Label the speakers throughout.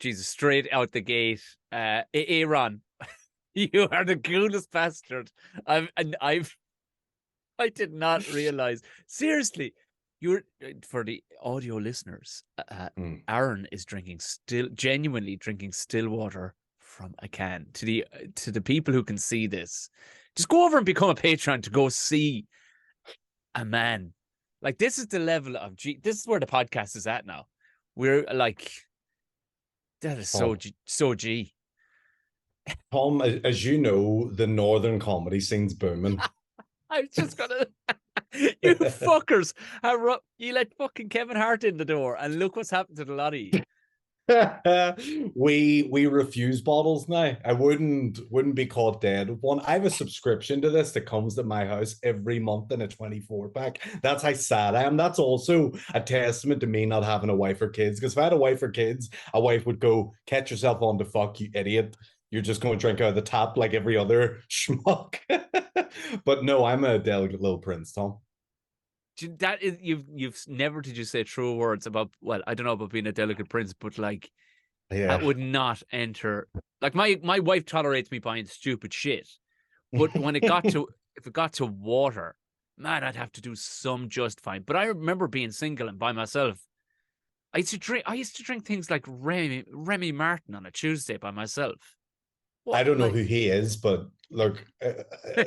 Speaker 1: Jesus, straight out the gate. Aaron, you are the coolest bastard. I did not realize. Seriously, you're for the audio listeners. Aaron is genuinely drinking still water from a can. To the people who can see this, just go over and become a patron to go see a man. Like, this is the level of this is where the podcast is at now. We're like, that is
Speaker 2: Tom,
Speaker 1: so G.
Speaker 2: Tom, as you know, the northern comedy scene's booming.
Speaker 1: I was just gonna, you fuckers, you let fucking Kevin Hart in the door, and look what's happened to the lot of you.
Speaker 2: We refuse bottles now. I wouldn't be caught dead with one. I have a subscription to this that comes to my house every month in a 24 pack. That's how sad I am. That's also a testament to me not having a wife or kids. Because if I had a wife or kids, a wife would go, catch yourself on the fuck, you idiot. You're just going to drink out of the tap like every other schmuck. But no, I'm a delicate little prince, Tom.
Speaker 1: That is, you've never did you say true words about, well, I don't know about being a delicate prince, but like, that
Speaker 2: Yeah.
Speaker 1: would not enter. Like, my wife tolerates me buying stupid shit, but when if it got to water, man, I'd have to do some justifying. But I remember being single and by myself. I used to drink things like Remy Martin on a Tuesday by myself.
Speaker 2: I
Speaker 1: What,
Speaker 2: don't know
Speaker 1: like,
Speaker 2: who he is, but look,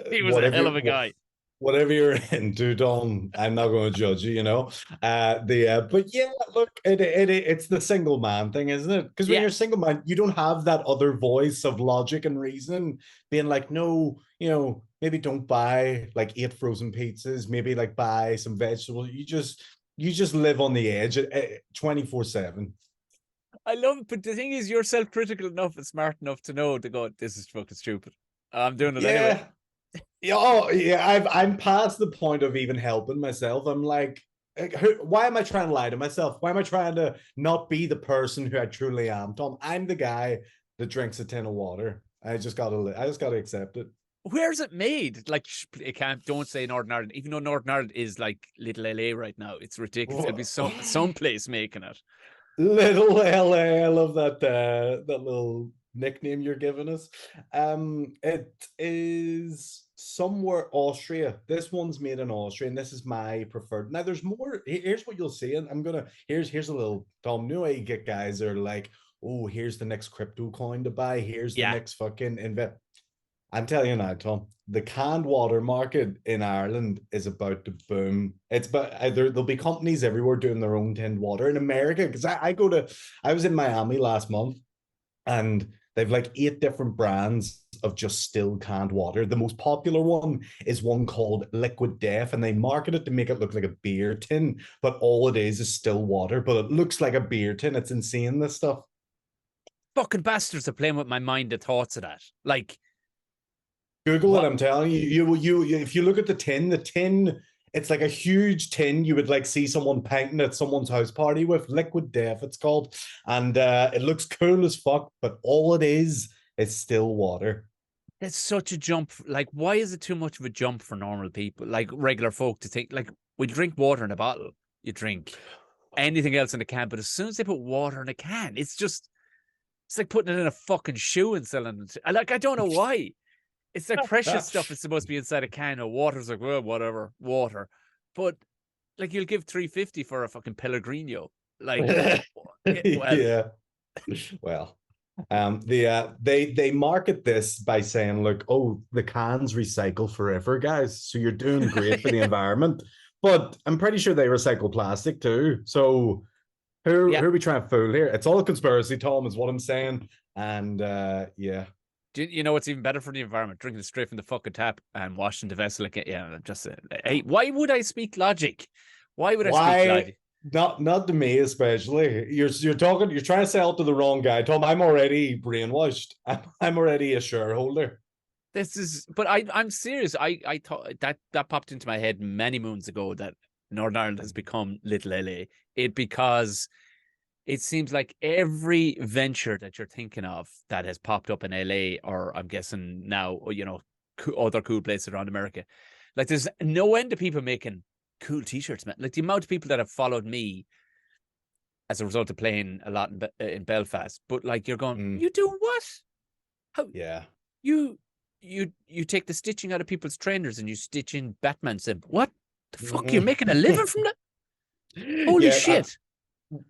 Speaker 1: he was a hell of
Speaker 2: whatever
Speaker 1: a guy.
Speaker 2: whatever you're into, Don, I'm not going to judge you. But yeah, look, it's the single man thing, isn't it? Because when
Speaker 1: Yeah,
Speaker 2: you're a single man, you don't have that other voice of logic and reason being like, no, maybe don't buy like 8 frozen pizzas, maybe like buy some vegetables. You just live on the edge 24/7.
Speaker 1: I love it, but the thing is, you're self-critical enough and smart enough to know to go, this is fucking stupid. I'm doing it anyway.
Speaker 2: Yeah. Yeah, oh, yeah, I'm past the point of even helping myself. I'm like, why am I trying to lie to myself? Why am I trying to not be the person who I truly am, Tom? I'm the guy that drinks a tin of water. I just gotta accept it.
Speaker 1: Where's it made? Like, it can't. Don't say Northern Ireland, even though Northern Ireland is like Little LA right now. It's ridiculous. It'll be some place making it.
Speaker 2: Little LA, I love that little nickname you're giving us. It is somewhere Austria. This one's made in Austria, and this is my preferred. Now, there's more. Here's what you'll see, and here's a little Tom. You know how you get guys that are like, oh, here's the next crypto coin to buy. Here's the
Speaker 1: Yeah,
Speaker 2: next fucking invest. I'm telling you now, Tom, the canned water market in Ireland is about to boom. It's but there'll be companies everywhere doing their own tinned water in America. Because I was in Miami last month, and they've like 8 different brands of just still canned water. The most popular one is one called Liquid Death, and they market it to make it look like a beer tin, but all it is still water, but it looks like a beer tin. It's insane, this stuff.
Speaker 1: fucking bastards are playing with my mind. The thoughts of that, like,
Speaker 2: Google it.
Speaker 1: what?
Speaker 2: I'm telling you, if you look at the tin, it's like a huge tin. You would like see someone painting at someone's house party with Liquid Death. It's called, and it looks cool as fuck. But all it is still water.
Speaker 1: It's such a jump. Like, why is it too much of a jump for normal people, like regular folk, to think like we drink water in a bottle, you drink anything else in a can, but as soon as they put water in a can, it's like putting it in a fucking shoe and selling it. Like, I don't know why. It's like precious stuff is supposed to be inside a can of water's like, well, whatever, water. But like, you'll give 350 for a fucking Pellegrino. Like, well,
Speaker 2: Yeah. Well, they market this by saying, look, oh, the cans recycle forever, guys. So you're doing great for the environment. But I'm pretty sure they recycle plastic too. So who
Speaker 1: yeah.
Speaker 2: are we trying to fool here? It's all a conspiracy, Tom, is what I'm saying. And yeah.
Speaker 1: Do you know what's even better for the environment? Drinking it straight from the fucking tap and washing the vessel again. Yeah, just hey, why would I speak logic? Why would I speak
Speaker 2: Why?
Speaker 1: logic?
Speaker 2: Not to me, especially. You're trying to sell to the wrong guy, Tom. I'm already brainwashed. I'm already a shareholder.
Speaker 1: This is, but I'm serious. I thought that popped into my head many moons ago that Northern Ireland has become Little LA. Because it seems like every venture that you're thinking of that has popped up in LA, or I'm guessing now, other cool places around America, like, there's no end of people making cool t-shirts, man. Like, the amount of people that have followed me as a result of playing a lot in Belfast. But like you're going,
Speaker 2: Mm,
Speaker 1: you do what? How
Speaker 2: yeah.
Speaker 1: you take the stitching out of people's trainers and you stitch in Batman symbol. What the fuck? You're
Speaker 2: Mm.
Speaker 1: making a living from that? Holy
Speaker 2: Yeah,
Speaker 1: shit!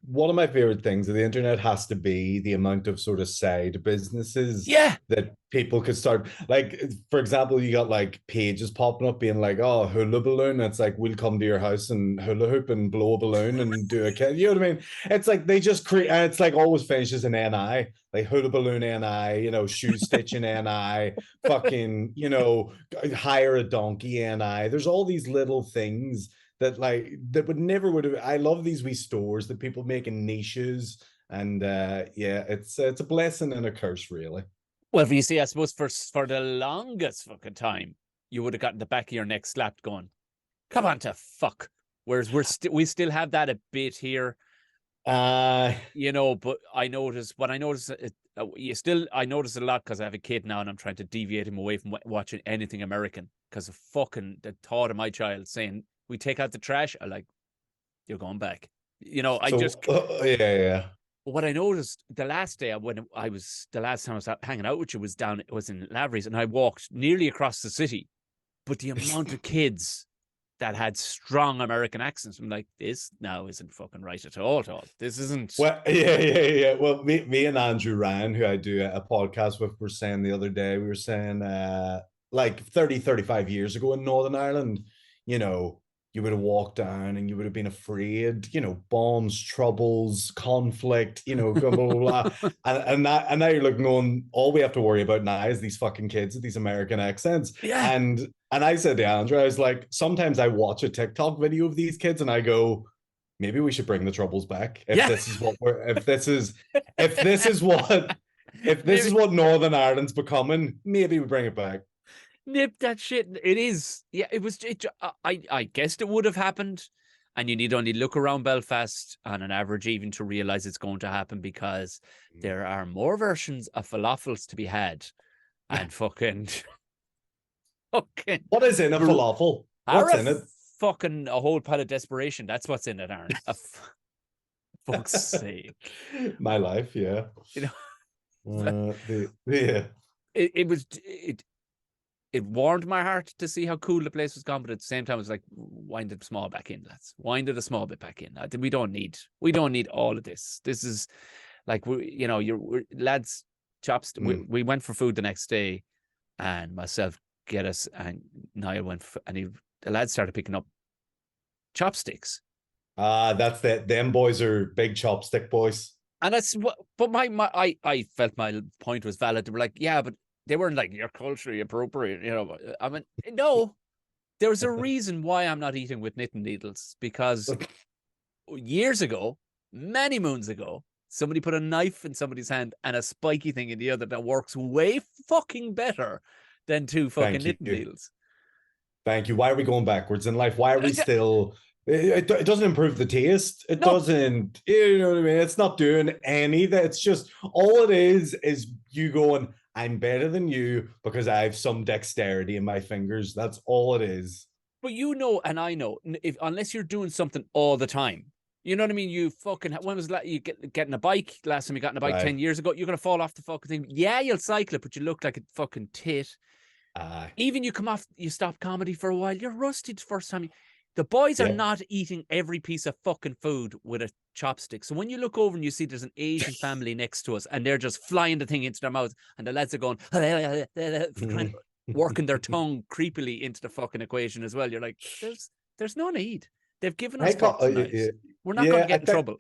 Speaker 2: one of my favorite things of the internet has to be the amount of sort of side businesses
Speaker 1: Yeah,
Speaker 2: that people could start. Like, for example, you got like pages popping up being like, "Oh, hula balloon." It's like we'll come to your house and hula hoop and blow a balloon and do a kid. You know what I mean? It's like they just create, and it's like always finishes in NI, like hula balloon NI, shoe stitching NI, fucking, hire a donkey NI. There's all these little things that would never would have. I love these wee stores that people make in niches, and yeah, it's a blessing and a curse, really.
Speaker 1: well, you see, I suppose for the longest fucking time, you would have gotten the back of your neck slapped, going, "Come on to fuck." Whereas we still have that a bit here,
Speaker 2: Uh
Speaker 1: But I notice when I notice it, I notice a lot because I have a kid now, and I'm trying to deviate him away from watching anything American because of fucking the thought of my child saying, "We take out the trash." I like, you're going back. I
Speaker 2: so
Speaker 1: just
Speaker 2: yeah, yeah.
Speaker 1: what I noticed the last day when the last time I was out hanging out with you was in Lavery's, and I walked nearly across the city, but the amount of kids that had strong American accents, I'm like, this now isn't fucking right at all. This isn't.
Speaker 2: Well, yeah. Well, me and Andrew Ryan, who I do a podcast with, were saying the other day, we were saying like 35 years ago in Northern Ireland, you know, you would have walked down and you would have been afraid, bombs, troubles, conflict, blah, blah, blah. And now you're looking on, all we have to worry about now is these fucking kids with these American accents.
Speaker 1: Yeah.
Speaker 2: And I said to Andrew, I was like, sometimes I watch a TikTok video of these kids and I go, maybe we should bring the troubles back. If
Speaker 1: Yeah.
Speaker 2: this is what we're, if this is what, if this
Speaker 1: Maybe.
Speaker 2: is what Northern Ireland's becoming, maybe we bring it back.
Speaker 1: Nip that shit. It is. Yeah, it was. I guessed it would have happened, and you need only look around Belfast on an average even to realize it's going to happen because there are more versions of falafels to be had, and fucking.
Speaker 2: What is in a falafel? What's in it?
Speaker 1: Fucking a whole pile of desperation. That's what's in it, Aaron. Fuck's sake.
Speaker 2: My life, yeah. Yeah.
Speaker 1: It warmed my heart to see how cool the place was gone, but at the same time, it was like, wind it small back in, lads. Wind it a small bit back in. We don't need all of this. This is like we're lads chopsticks. We went for food the next day, and myself get us, and Niall went for, and the lads started picking up chopsticks.
Speaker 2: That's that. Them boys are big chopstick boys.
Speaker 1: And that's what. But I felt my point was valid. They were like, yeah, but they weren't like, you're culturally appropriate. I mean, no. There's a reason why I'm not eating with knitting needles, because years ago, many moons ago, somebody put a knife in somebody's hand and a spiky thing in the other that works way fucking better than two fucking knitting needles.
Speaker 2: Thank you. Why are we going backwards in life? Why are we still... It doesn't improve the taste. It doesn't, you know what I mean? It's not doing any that. It's just, all it is you going, I'm better than you because I have some dexterity in my fingers. That's all it is.
Speaker 1: But and I know, unless you're doing something all the time, you know what I mean? You fucking, when was you getting a bike? Last time you got in a bike 10 years ago, you're going to fall off the fucking thing. Yeah, you'll cycle it, but you look like a fucking tit. Even you stop comedy for a while, you're rusty the first time. The boys are not eating every piece of fucking food with a chopstick. So when you look over and you see there's an Asian family next to us and they're just flying the thing into their mouths and the lads are going, working their tongue creepily into the fucking equation as well. You're like, there's no need. They've given us forks and knives. We're not going to get in trouble.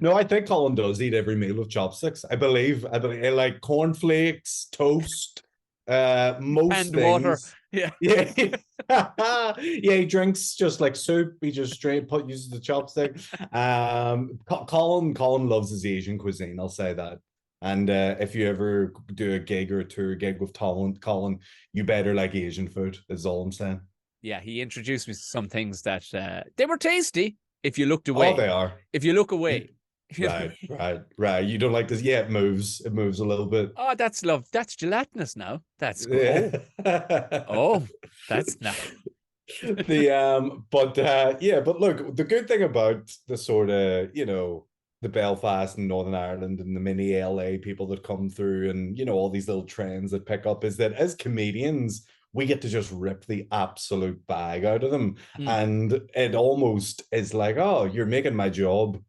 Speaker 2: No, I think Colin does eat every meal with chopsticks. I believe like cornflakes, toast, most
Speaker 1: and
Speaker 2: things.
Speaker 1: Water. Yeah.
Speaker 2: Yeah, he drinks just like soup. He just straight uses the chopstick. Colin loves his Asian cuisine. I'll say that. And if you ever do a gig or a tour gig with Colin, you better like Asian food. Is all I'm saying.
Speaker 1: Yeah, he introduced me to some things that they were tasty. If you looked away,
Speaker 2: they are.
Speaker 1: If you look away.
Speaker 2: Right. You don't like this? Yeah, it moves a little bit.
Speaker 1: Oh, that's love. That's gelatinous now. That's good. Yeah. Oh, that's not.
Speaker 2: But look, the good thing about the sort of, the Belfast and Northern Ireland and the mini LA people that come through and, all these little trends that pick up is that as comedians, we get to just rip the absolute bag out of them.
Speaker 1: Mm.
Speaker 2: And it almost is like, oh, you're making my job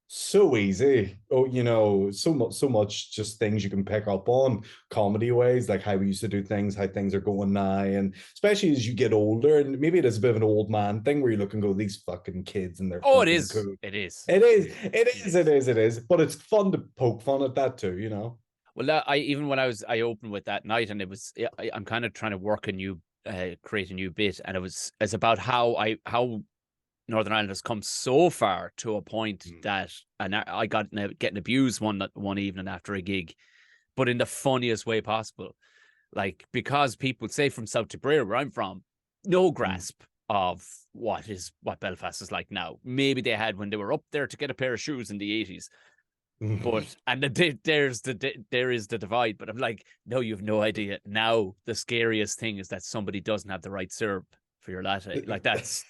Speaker 2: so easy. Oh, so much just things you can pick up on comedy ways, like how we used to do things, how things are going now. And especially as you get older, and maybe it is a bit of an old man thing where you look and go, these fucking kids and they're
Speaker 1: Oh, it
Speaker 2: fucking
Speaker 1: is.
Speaker 2: cool.
Speaker 1: It is.
Speaker 2: It is, it is. But it's fun to poke fun at that too.
Speaker 1: Well, I even when I opened with that night, and it was I'm kind of trying to work a new create a new bit, and it's about how Northern Ireland has come so far to a point that, and I got getting abused one evening after a gig, but in the funniest way possible, like because people say from South Tipperary, where I'm from, no grasp of what Belfast is like now. Maybe they had when they were up there to get a pair of shoes in the 80s. But and there is the divide. But I'm like, no, you've no idea. Now the scariest thing is that somebody doesn't have the right syrup for your latte. Like that's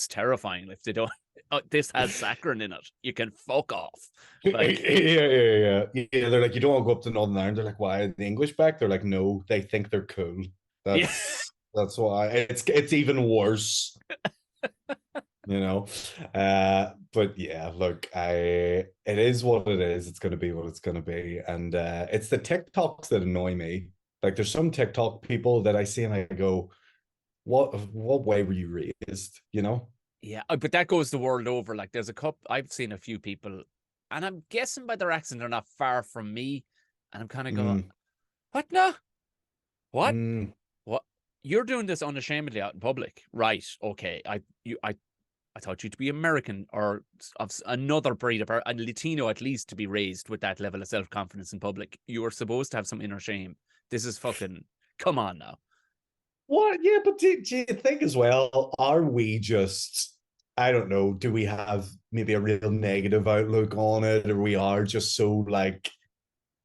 Speaker 1: terrifying. If they don't, this has saccharin in it. You can fuck off. Like,
Speaker 2: yeah. They're like, you don't want to go up to Northern Ireland. They're like, why? The English back? They're like, no, they think they're cool.
Speaker 1: yeah,
Speaker 2: That's why it's even worse. But yeah, look, it is what it is. It's going to be what it's going to be. And it's the TikToks that annoy me. Like there's some TikTok people that I see and I go, what way were you raised?
Speaker 1: yeah. But that goes the world over. Like there's a couple. I've seen a few people, and I'm guessing by their accent they're not far from me. And I'm kind of going, what now? What? What? You're doing this unashamedly out in public, right? Okay. I thought you to be American or of another breed of a Latino, at least, to be raised with that level of self-confidence in public. You are supposed to have some inner shame. This is fucking, come on now.
Speaker 2: What? Yeah, but do you think as well, are we just, I don't know, do we have maybe a real negative outlook on it, or we are just so like,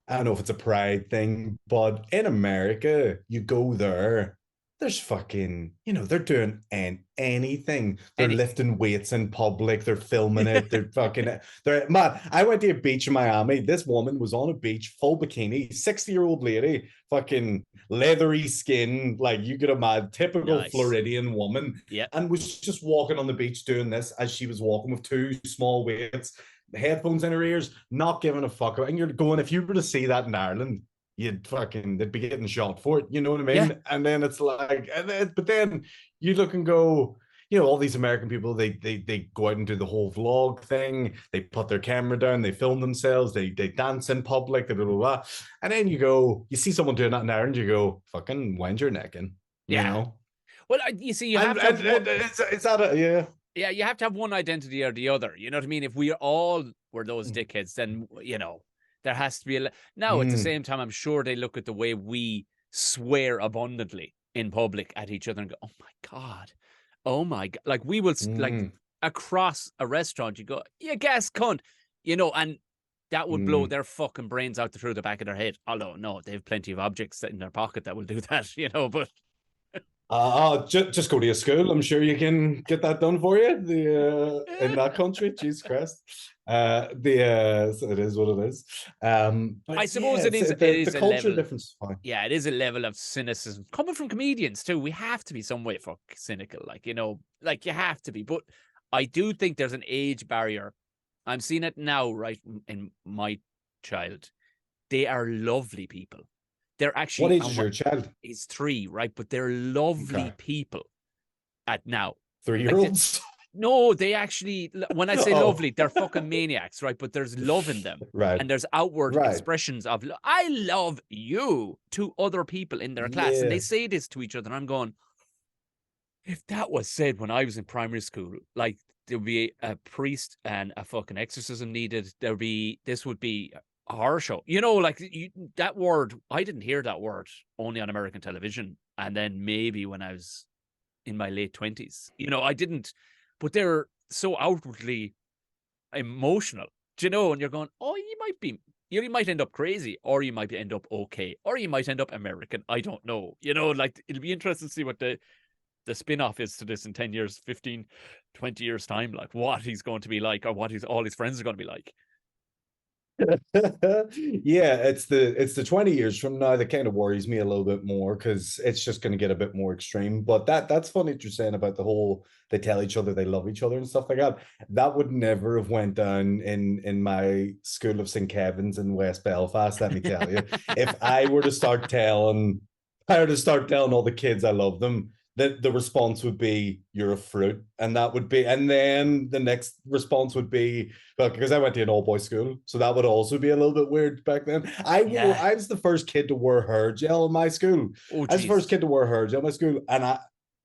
Speaker 2: I don't know if it's a pride thing, but in America, you go there, there's fucking, they're doing anything. They're lifting weights in public. They're filming it. They're man. I went to a beach in Miami. This woman was on a beach, full bikini, 60-year-old lady, fucking leathery skin, like you could imagine, typical
Speaker 1: Nice.
Speaker 2: Floridian woman,
Speaker 1: Yeah,
Speaker 2: and was just walking on the beach doing this as she was walking with two small weights, headphones in her ears, not giving a fuck. And you're going, if you were to see that in Ireland, they'd be getting shot for it, you know what I mean?
Speaker 1: yeah,
Speaker 2: And then it's like, but then you look and go, all these American people, they go out and do the whole vlog thing. They put their camera down, they film themselves, they dance in public, blah, blah, blah. And then you see someone doing that in Ireland, you go, fucking wind your neck in,
Speaker 1: yeah. Well, you see, you have to have
Speaker 2: it's that yeah.
Speaker 1: Yeah, you have to have one identity or the other. You know what I mean? If we all were those dickheads, then, there has to be now at the same time, I'm sure they look at the way we swear abundantly in public at each other and go, oh my God. Like we will like across a restaurant, you go, you gas cunt, and that would blow their fucking brains out through the back of their head. Although no, they have plenty of objects in their pocket that will do that, but
Speaker 2: just go to a school. I'm sure you can get that done for you. In that country, Jesus Christ. So it is what it is. But
Speaker 1: I suppose
Speaker 2: yeah,
Speaker 1: it is
Speaker 2: the
Speaker 1: a
Speaker 2: culture
Speaker 1: level.
Speaker 2: difference. Fine.
Speaker 1: Yeah, it is a level of cynicism coming from comedians too. We have to be some way fuck cynical, like you have to be. But I do think there's an age barrier. I'm seeing it now, right in my child. They are lovely people. They're actually.
Speaker 2: What age is your child?
Speaker 1: He's 3, right? But they're lovely people at now.
Speaker 2: 3-year-olds?
Speaker 1: No, they actually, when I say lovely, they're fucking maniacs, right? But there's love in them.
Speaker 2: Right.
Speaker 1: And there's outward expressions of, I love you to other people in their class. And they say this to each other. And I'm going, if that was said when I was in primary school, like there'd be a priest and a fucking exorcism needed. This would be a horror show. That word, I didn't hear that word only on American television. And then maybe when I was in my late 20s, I didn't. But they're so outwardly emotional, and you're going, oh, you might end up crazy, or you might end up okay, or you might end up American. I don't know. It'll be interesting to see what the the spin-off is to this in 10 years, 15, 20 years time, like what he's going to be like, or what all his friends are going to be like.
Speaker 2: Yeah, it's the 20 years from now that kind of worries me a little bit more, because it's just going to get a bit more extreme. But that's funny what you're saying about the whole they tell each other they love each other and stuff like that. That would never have went down in my school of St. Kevin's in West Belfast, let me tell you. If I were to start telling all the kids I love them, the response would be, "You're a fruit," and then the next response would be, well, because I went to an all boys school, so that would also be a little bit weird back then. I was the first kid to wear hair gel in my school.
Speaker 1: Oh,
Speaker 2: I was the first kid to wear hair gel in my school, and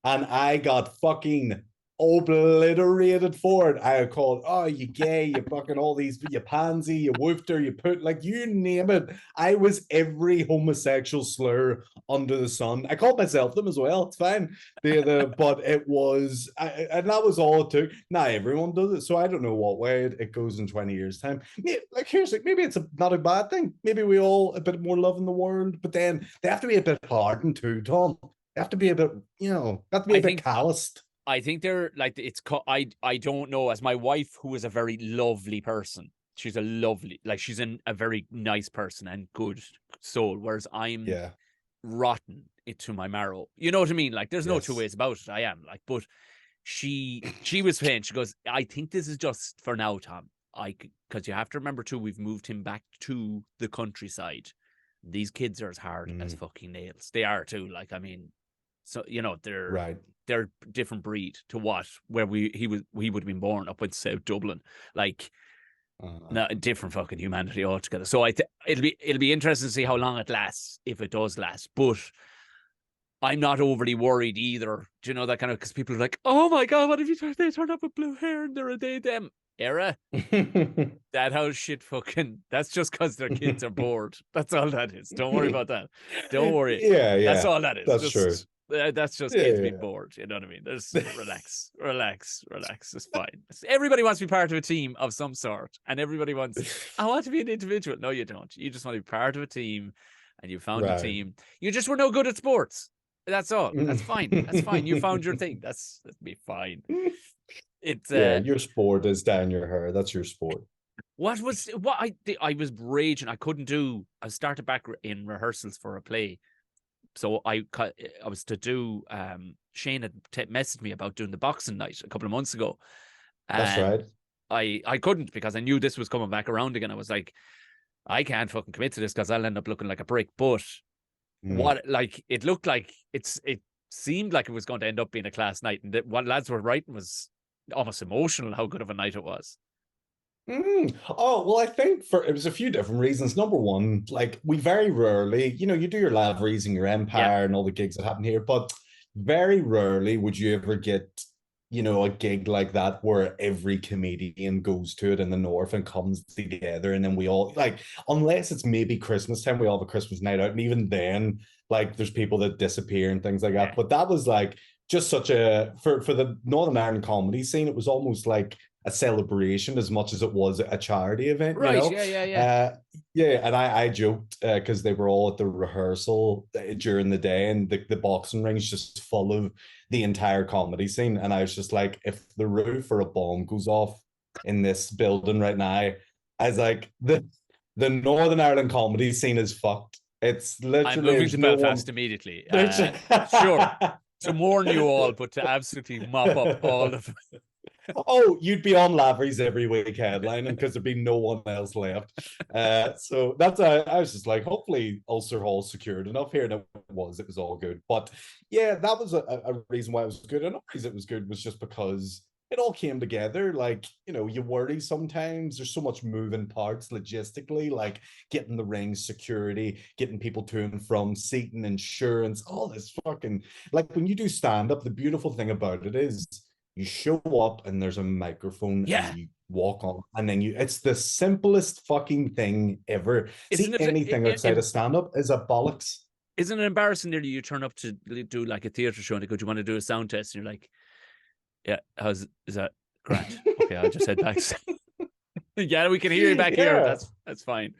Speaker 2: I got fucking obliterated for it. I called, "Oh, you gay, you fucking all these, you pansy, you woofter, you put, like, you name it." I was every homosexual slur under the sun. I called myself them as well. It's fine. But it was, and that was all it took. Now everyone does it, so I don't know what way it goes in 20 years' time. Like, here's like, maybe it's not a bad thing. Maybe we all a bit more love in the world, but then they have to be a bit hardened too, Tom. They have to be a bit, have to be a bit calloused.
Speaker 1: I think they're like, I don't know, as my wife, who is a very lovely person, she's she's a very nice person and good soul, whereas I'm rotten to my marrow. You know what I mean? Like, there's no two ways about it. I am like, but she was saying, she goes, "I think this is just for now, Tom. Because you have to remember too, we've moved him back to the countryside. These kids are as hard as fucking nails. They are too. Like, I mean, so they're
Speaker 2: right.
Speaker 1: They're a different breed to where he would have been born up in South Dublin, like different fucking humanity altogether. So it'll be interesting to see how long it lasts, if it does last. But I'm not overly worried either. Do you know that kind of, because people are like, "Oh my god, what if they turn up with blue hair and they're a they them era?" That how shit fucking. That's just because their kids are bored. That's all that is. Don't worry about that. Don't worry.
Speaker 2: Yeah.
Speaker 1: That's all that is.
Speaker 2: That's true.
Speaker 1: That's just kids being bored. You know what I mean? There's relax. It's fine. Everybody wants to be part of a team of some sort, and everybody wants, "I want to be an individual." No, you don't. You just want to be part of a team, and you found a team. You just were no good at sports. That's all. That's fine. That's fine. You found your thing. That'd be fine. It's
Speaker 2: your sport is down your hair. That's your sport.
Speaker 1: What I was raging. I couldn't do. I started back in rehearsals for a play. So I was to do, Shane had messaged me about doing the boxing night a couple of months ago.
Speaker 2: That's right.
Speaker 1: I couldn't, because I knew this was coming back around again. I was like, I can't fucking commit to this, because I'll end up looking like a brick. But it looked like it seemed like it was going to end up being a class night. And what lads were writing was almost emotional, how good of a night it was.
Speaker 2: Oh, well, I think it was a few different reasons. Number one, like, we very rarely, you do your Laveries and your Empire and all the gigs that happen here, but very rarely would you ever get, a gig like that where every comedian goes to it in the north and comes together, and then we all, like, unless it's maybe Christmas time, we all have a Christmas night out, and even then, like, there's people that disappear and things like that. But that was like just such for the Northern Ireland comedy scene, it was almost like a celebration as much as it was a charity event,
Speaker 1: right?
Speaker 2: Yeah, and I joked, because they were all at the rehearsal during the day, and the boxing ring's just full of the entire comedy scene, and I was just like, if the roof or a bomb goes off in this building right now, I was like, the Northern Ireland comedy scene is fucked. It's literally,
Speaker 1: I'm moving to Belfast immediately. Sure, to warn you all, but to absolutely mop up all of it.
Speaker 2: Oh, you'd be on Lavery's every week headlining, because there'd be no one else left. So that's I was just like, hopefully Ulster Hall's secured enough here, and it was all good. But yeah, that was a reason why it was good. And the reason it was good was just because it all came together. Like, you worry sometimes, there's so much moving parts logistically, like getting the ring, security, getting people to and from, seating, insurance, all this fucking, like, when you do stand up, the beautiful thing about it is you show up and there's a microphone, and you walk on, and then it's the simplest fucking thing ever. Anything outside of stand-up is a bollocks.
Speaker 1: Isn't it embarrassing nearly, you turn up to do like a theatre show and they go, "Do you want to do a sound test?" And you're like, "Yeah, is that great?" "Okay, I'll just head back." "Yeah, we can hear you back here. That's fine."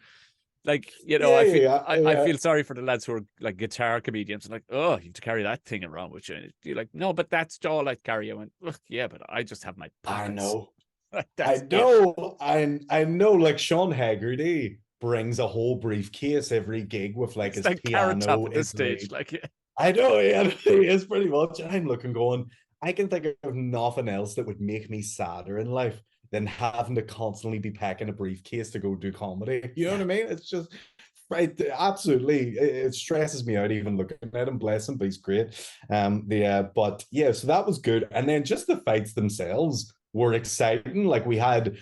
Speaker 1: Like, you know,
Speaker 2: Yeah, yeah,
Speaker 1: I
Speaker 2: yeah.
Speaker 1: feel sorry for the lads who are like guitar comedians and like, oh, you have to carry that thing around with you. You're like, no, but that's all I carry. I went, look, yeah, but I just have my
Speaker 2: I
Speaker 1: pockets.
Speaker 2: know.
Speaker 1: Like,
Speaker 2: I
Speaker 1: that's it.
Speaker 2: know. I know. Like Sean Haggerty brings a whole briefcase every gig with like
Speaker 1: It's
Speaker 2: his
Speaker 1: like Carrot Top
Speaker 2: piano,
Speaker 1: at this
Speaker 2: his
Speaker 1: stage.
Speaker 2: lead.
Speaker 1: Like, yeah.
Speaker 2: I know, yeah, he is pretty much. I'm looking, going, I can think of nothing else that would make me sadder in life than having to constantly be packing a briefcase to go do comedy. You know what
Speaker 1: Yeah.
Speaker 2: I mean? It's just right, absolutely. It stresses me out even looking at him. Bless him, but he's great. But yeah, so that was good. And then just the fights themselves were exciting. Like we had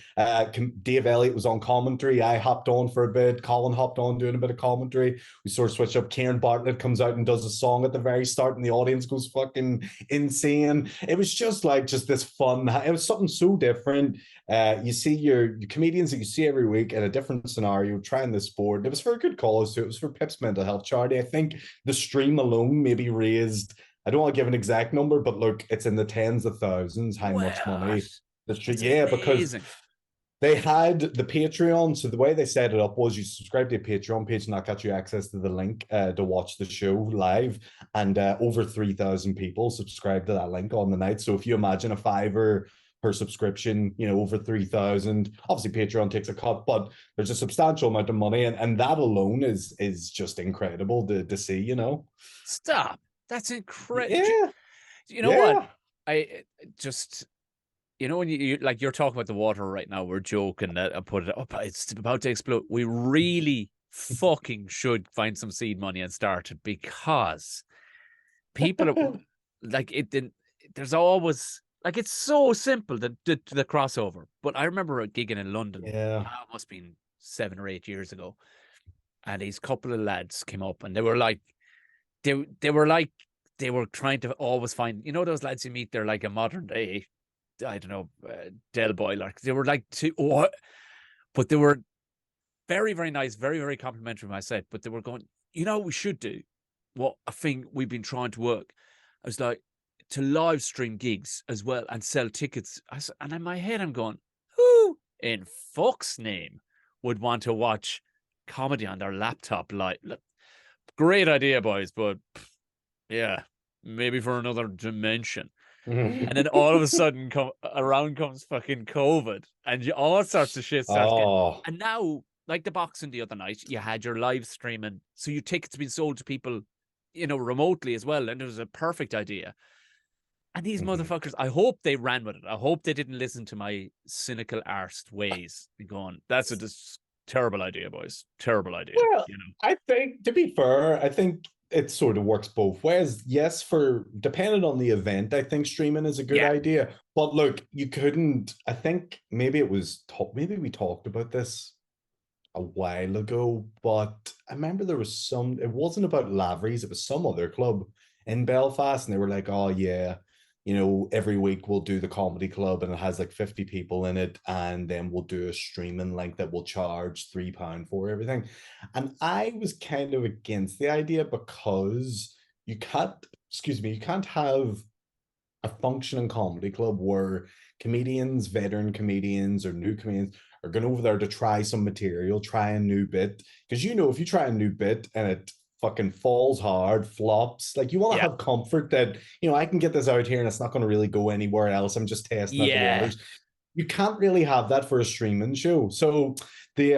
Speaker 2: Dave Elliott was on commentary. I hopped on for a bit. Colin hopped on doing a bit of commentary. We sort of switch up. Aaron Butler comes out and does a song at the very start, and the audience goes fucking insane. It was just like just this fun. It was something so different. You see your comedians that you see every week in a different scenario trying this sport. It was for a good cause too. It was for Pip's mental health charity. I think the stream alone maybe raised. I don't want to give an exact number, but look, it's in the tens of thousands. How much
Speaker 1: What?
Speaker 2: money the street?
Speaker 1: That's
Speaker 2: Yeah, because
Speaker 1: amazing.
Speaker 2: they had the Patreon. So the way they set it up was you subscribe to a Patreon page and that got you access to the link to watch the show live. And over 3,000 people subscribed to that link on the night. So if you imagine a fiver per subscription, you know, over 3,000, obviously Patreon takes a cut, but there's a substantial amount of money. And that alone is just incredible to see, you know?
Speaker 1: Stop. That's incredible.
Speaker 2: Yeah,
Speaker 1: You know what?
Speaker 2: yeah.
Speaker 1: I just, you know, when you like you're talking about the water right now, we're joking that I put it up. It's about to explode. We really fucking should find some seed money and start it because people like it didn't. There's always like it's so simple the crossover. But I remember a gigging in London.
Speaker 2: Yeah.
Speaker 1: It must have been 7 or 8 years ago, and these couple of lads came up and they were like they were like they were trying to always find, you know, those lads you meet, they're like a modern day, I don't know, Del Boy. Like they were like two, what, but they were very, very nice, very, very complimentary of my set. But they were going, you know, what we should do what a thing we've been trying to work. I was like, to live stream gigs as well and sell tickets. And in my head, I'm going, who in fuck's name would want to watch comedy on their laptop? Like, great idea, boys, but yeah, maybe for another dimension. And then all of a sudden, around comes fucking COVID, and all sorts of shit starts getting.
Speaker 2: Oh,
Speaker 1: And now, like the boxing the other night, you had your live streaming, so your tickets being sold to people, you know, remotely as well, and it was a perfect idea. And these motherfuckers, I hope they ran with it. I hope they didn't listen to my cynical arsed ways and going, "That's a terrible idea, boys. Terrible idea."
Speaker 2: well,
Speaker 1: You know.
Speaker 2: I think to be fair, I think it sort of works both ways. Yes, for depending on the event, I think streaming is a good
Speaker 1: Yeah.
Speaker 2: idea. But look, you couldn't. I think maybe it was maybe we talked about this a while ago, but I remember there was some. It wasn't about Lavery's. It was some other club in Belfast, and they were like, "Oh yeah, you know, every week we'll do the comedy club, and it has like 50 people in it, and then we'll do a streaming link that will charge £3 for everything." And I was kind of against the idea because you can't, excuse me, you can't have a functioning comedy club where comedians, veteran comedians, or new comedians are going over there to try some material, try a new bit. Because you know, if you try a new bit and it fucking falls hard, flops, like you want to
Speaker 1: Yeah.
Speaker 2: have comfort that, you know, I can get this out here and it's not going to really go anywhere else. I'm just testing out the
Speaker 1: Yeah.
Speaker 2: waters. You can't really have that for a streaming show. So the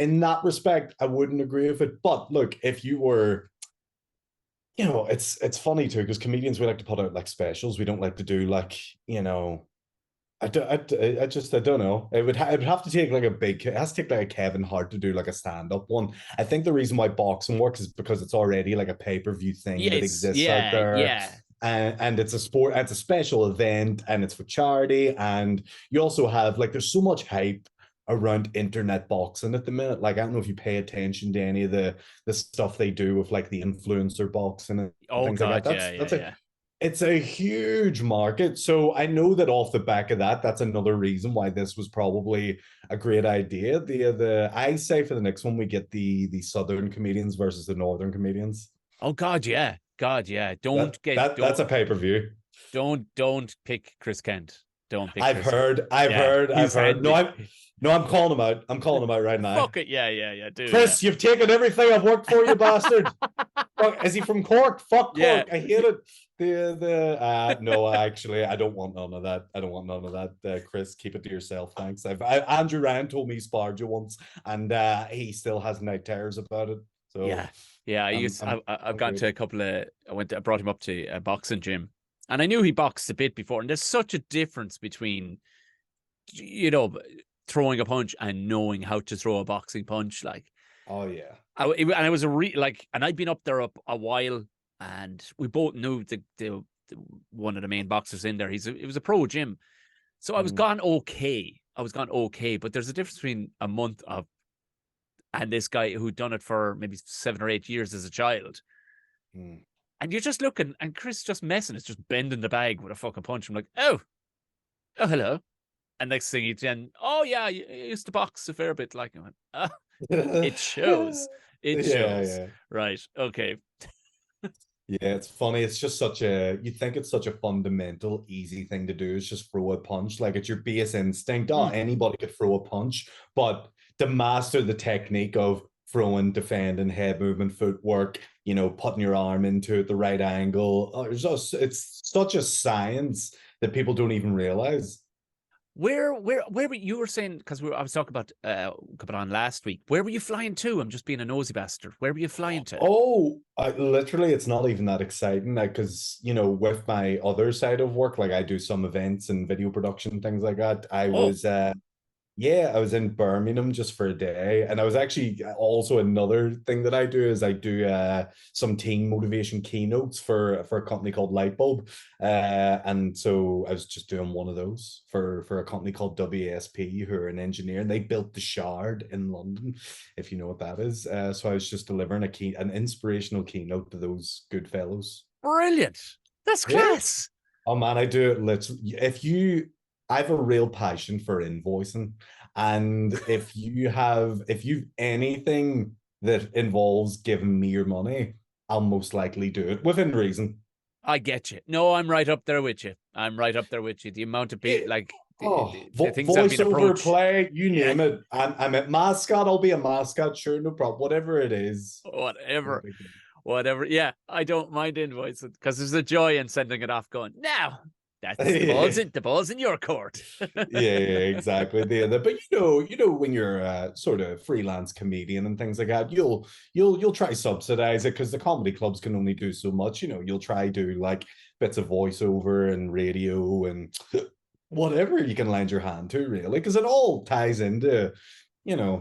Speaker 2: in that respect, I wouldn't agree with it. But look, if you were, you know, it's funny too because comedians, we like to put out like specials. We don't like to do like, you know, I don't know. It would have to take like a big. It has to take like a Kevin Hart to do like a stand up one. I think the reason why boxing works is because it's already like a pay-per-view thing that
Speaker 1: Yes.
Speaker 2: exists out
Speaker 1: Yeah.
Speaker 2: there,
Speaker 1: Yeah.
Speaker 2: and it's a sport. It's a special event, and it's for charity. And you also have like there's so much hype around internet boxing at the minute. Like I don't know if you pay attention to any of the stuff they do with like the influencer boxing and
Speaker 1: Oh
Speaker 2: things like that.
Speaker 1: God. Yeah. Yeah.
Speaker 2: That's a
Speaker 1: Yeah.
Speaker 2: it's a huge market. So I know that off the back of that, that's another reason why this was probably a great idea. The I say for the next one we get the southern comedians versus the northern comedians.
Speaker 1: Oh God. Yeah. God. Yeah.
Speaker 2: That's a pay-per-view.
Speaker 1: Don't pick Chris Kent. Don't pick
Speaker 2: I've
Speaker 1: Chris.
Speaker 2: heard.
Speaker 1: Yeah,
Speaker 2: I've
Speaker 1: he's
Speaker 2: heard.
Speaker 1: handy.
Speaker 2: No, I'm calling him out. I'm calling him out right now.
Speaker 1: Fuck it. Yeah. Do
Speaker 2: Chris, you've taken everything I've worked for, you bastard. Fuck, is he from Cork? Fuck
Speaker 1: Yeah.
Speaker 2: Cork. I hate it. No, actually, I don't want none of that. I don't want none of that. Chris, keep it to yourself. Thanks. Andrew Ryan told me he sparred you once, and he still has night terrors about it. So
Speaker 1: yeah. I've gone to a couple of. I brought him up to a boxing gym, and I knew he boxed a bit before. And there's such a difference between, throwing a punch and knowing how to throw a boxing punch. Like,
Speaker 2: oh yeah,
Speaker 1: and I was and I'd been up there a while, and we both knew the one of the main boxers in there. It was a pro gym, so I was gone okay. But there's a difference between a month of and this guy who'd done it for maybe 7 or 8 years as a child. And you're just looking, and Chris just messing. It's just bending the bag with a fucking punch. I'm like, oh, hello. And next thing he's then, oh yeah, you used to box a fair bit. Like, I went, it shows. It shows.
Speaker 2: Yeah.
Speaker 1: Right. Okay.
Speaker 2: Yeah, it's funny. It's just you think it's such a fundamental, easy thing to do is just throw a punch. Like it's your base instinct. Oh, anybody could throw a punch. But to master the technique of throwing, defending, head movement, footwork, putting your arm into it, the right angle. It's such a science that people don't even realize.
Speaker 1: Where were you were saying, because I was talking about coming on last week, where were you flying to? I'm just being a nosy bastard. Where were you flying to?
Speaker 2: Oh, literally, it's not even that exciting because, with my other side of work, like I do some events and video production, things like that. I was in Birmingham just for a day. And I was actually also another thing that I do is I do some teen motivation keynotes for a company called Lightbulb. And so I was just doing one of those for a company called WSP, who are an engineer, and they built the Shard in London, if you know what that is. So I was just delivering an inspirational keynote to those good fellows.
Speaker 1: Brilliant. That's class.
Speaker 2: Yeah. Oh man, I do it literally. I have a real passion for invoicing. And if you've anything that involves giving me your money, I'll most likely do it within reason.
Speaker 1: I get you. No, I'm right up there with you. The amount of people, the things I've been approached.
Speaker 2: Play, you name it. I'm at mascot. I'll be a mascot. Sure, no problem. Whatever it is.
Speaker 1: Whatever. Yeah, I don't mind invoicing because there's a joy in sending it off going, now. That's the ball's in your court.
Speaker 2: yeah, exactly. But when you're a sort of freelance comedian and things like that, you'll try subsidize it because the comedy clubs can only do so much. You'll try do like bits of voiceover and radio and whatever you can lend your hand to, really, because it all ties into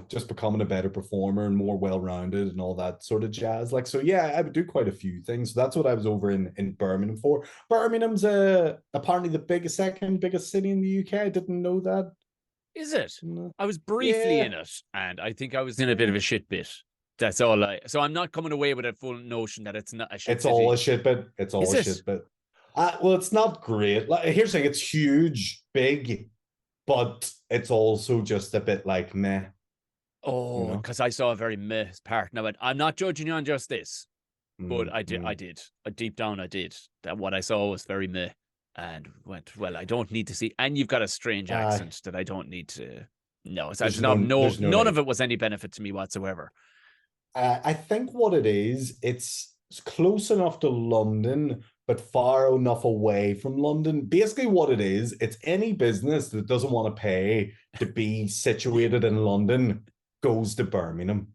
Speaker 2: just becoming a better performer and more well-rounded and all that sort of jazz. Like, so yeah, I would do quite a few things. So that's what I was over in Birmingham for. Birmingham's apparently the second biggest city in the UK. I didn't know that.
Speaker 1: Is it? I was briefly in it, and I think I was in a bit of a shit bit. That's all so I'm not coming away with a full notion that it's not a shit.
Speaker 2: It's all a shit bit. It's all a shit bit. Well, it's not great. Like, here's the thing, it's huge, big, but it's also just a bit like meh.
Speaker 1: Oh, because I saw a very meh part. Now, I'm not judging you on just this, but I did. Deep down, I did. That what I saw was very meh, and went, well, I don't need to see. And you've got a strange accent that I don't need to. No, none of it was any benefit to me whatsoever.
Speaker 2: I think what it is, it's close enough to London, but far enough away from London. Basically what it is, it's any business that doesn't want to pay to be situated in London goes to Birmingham.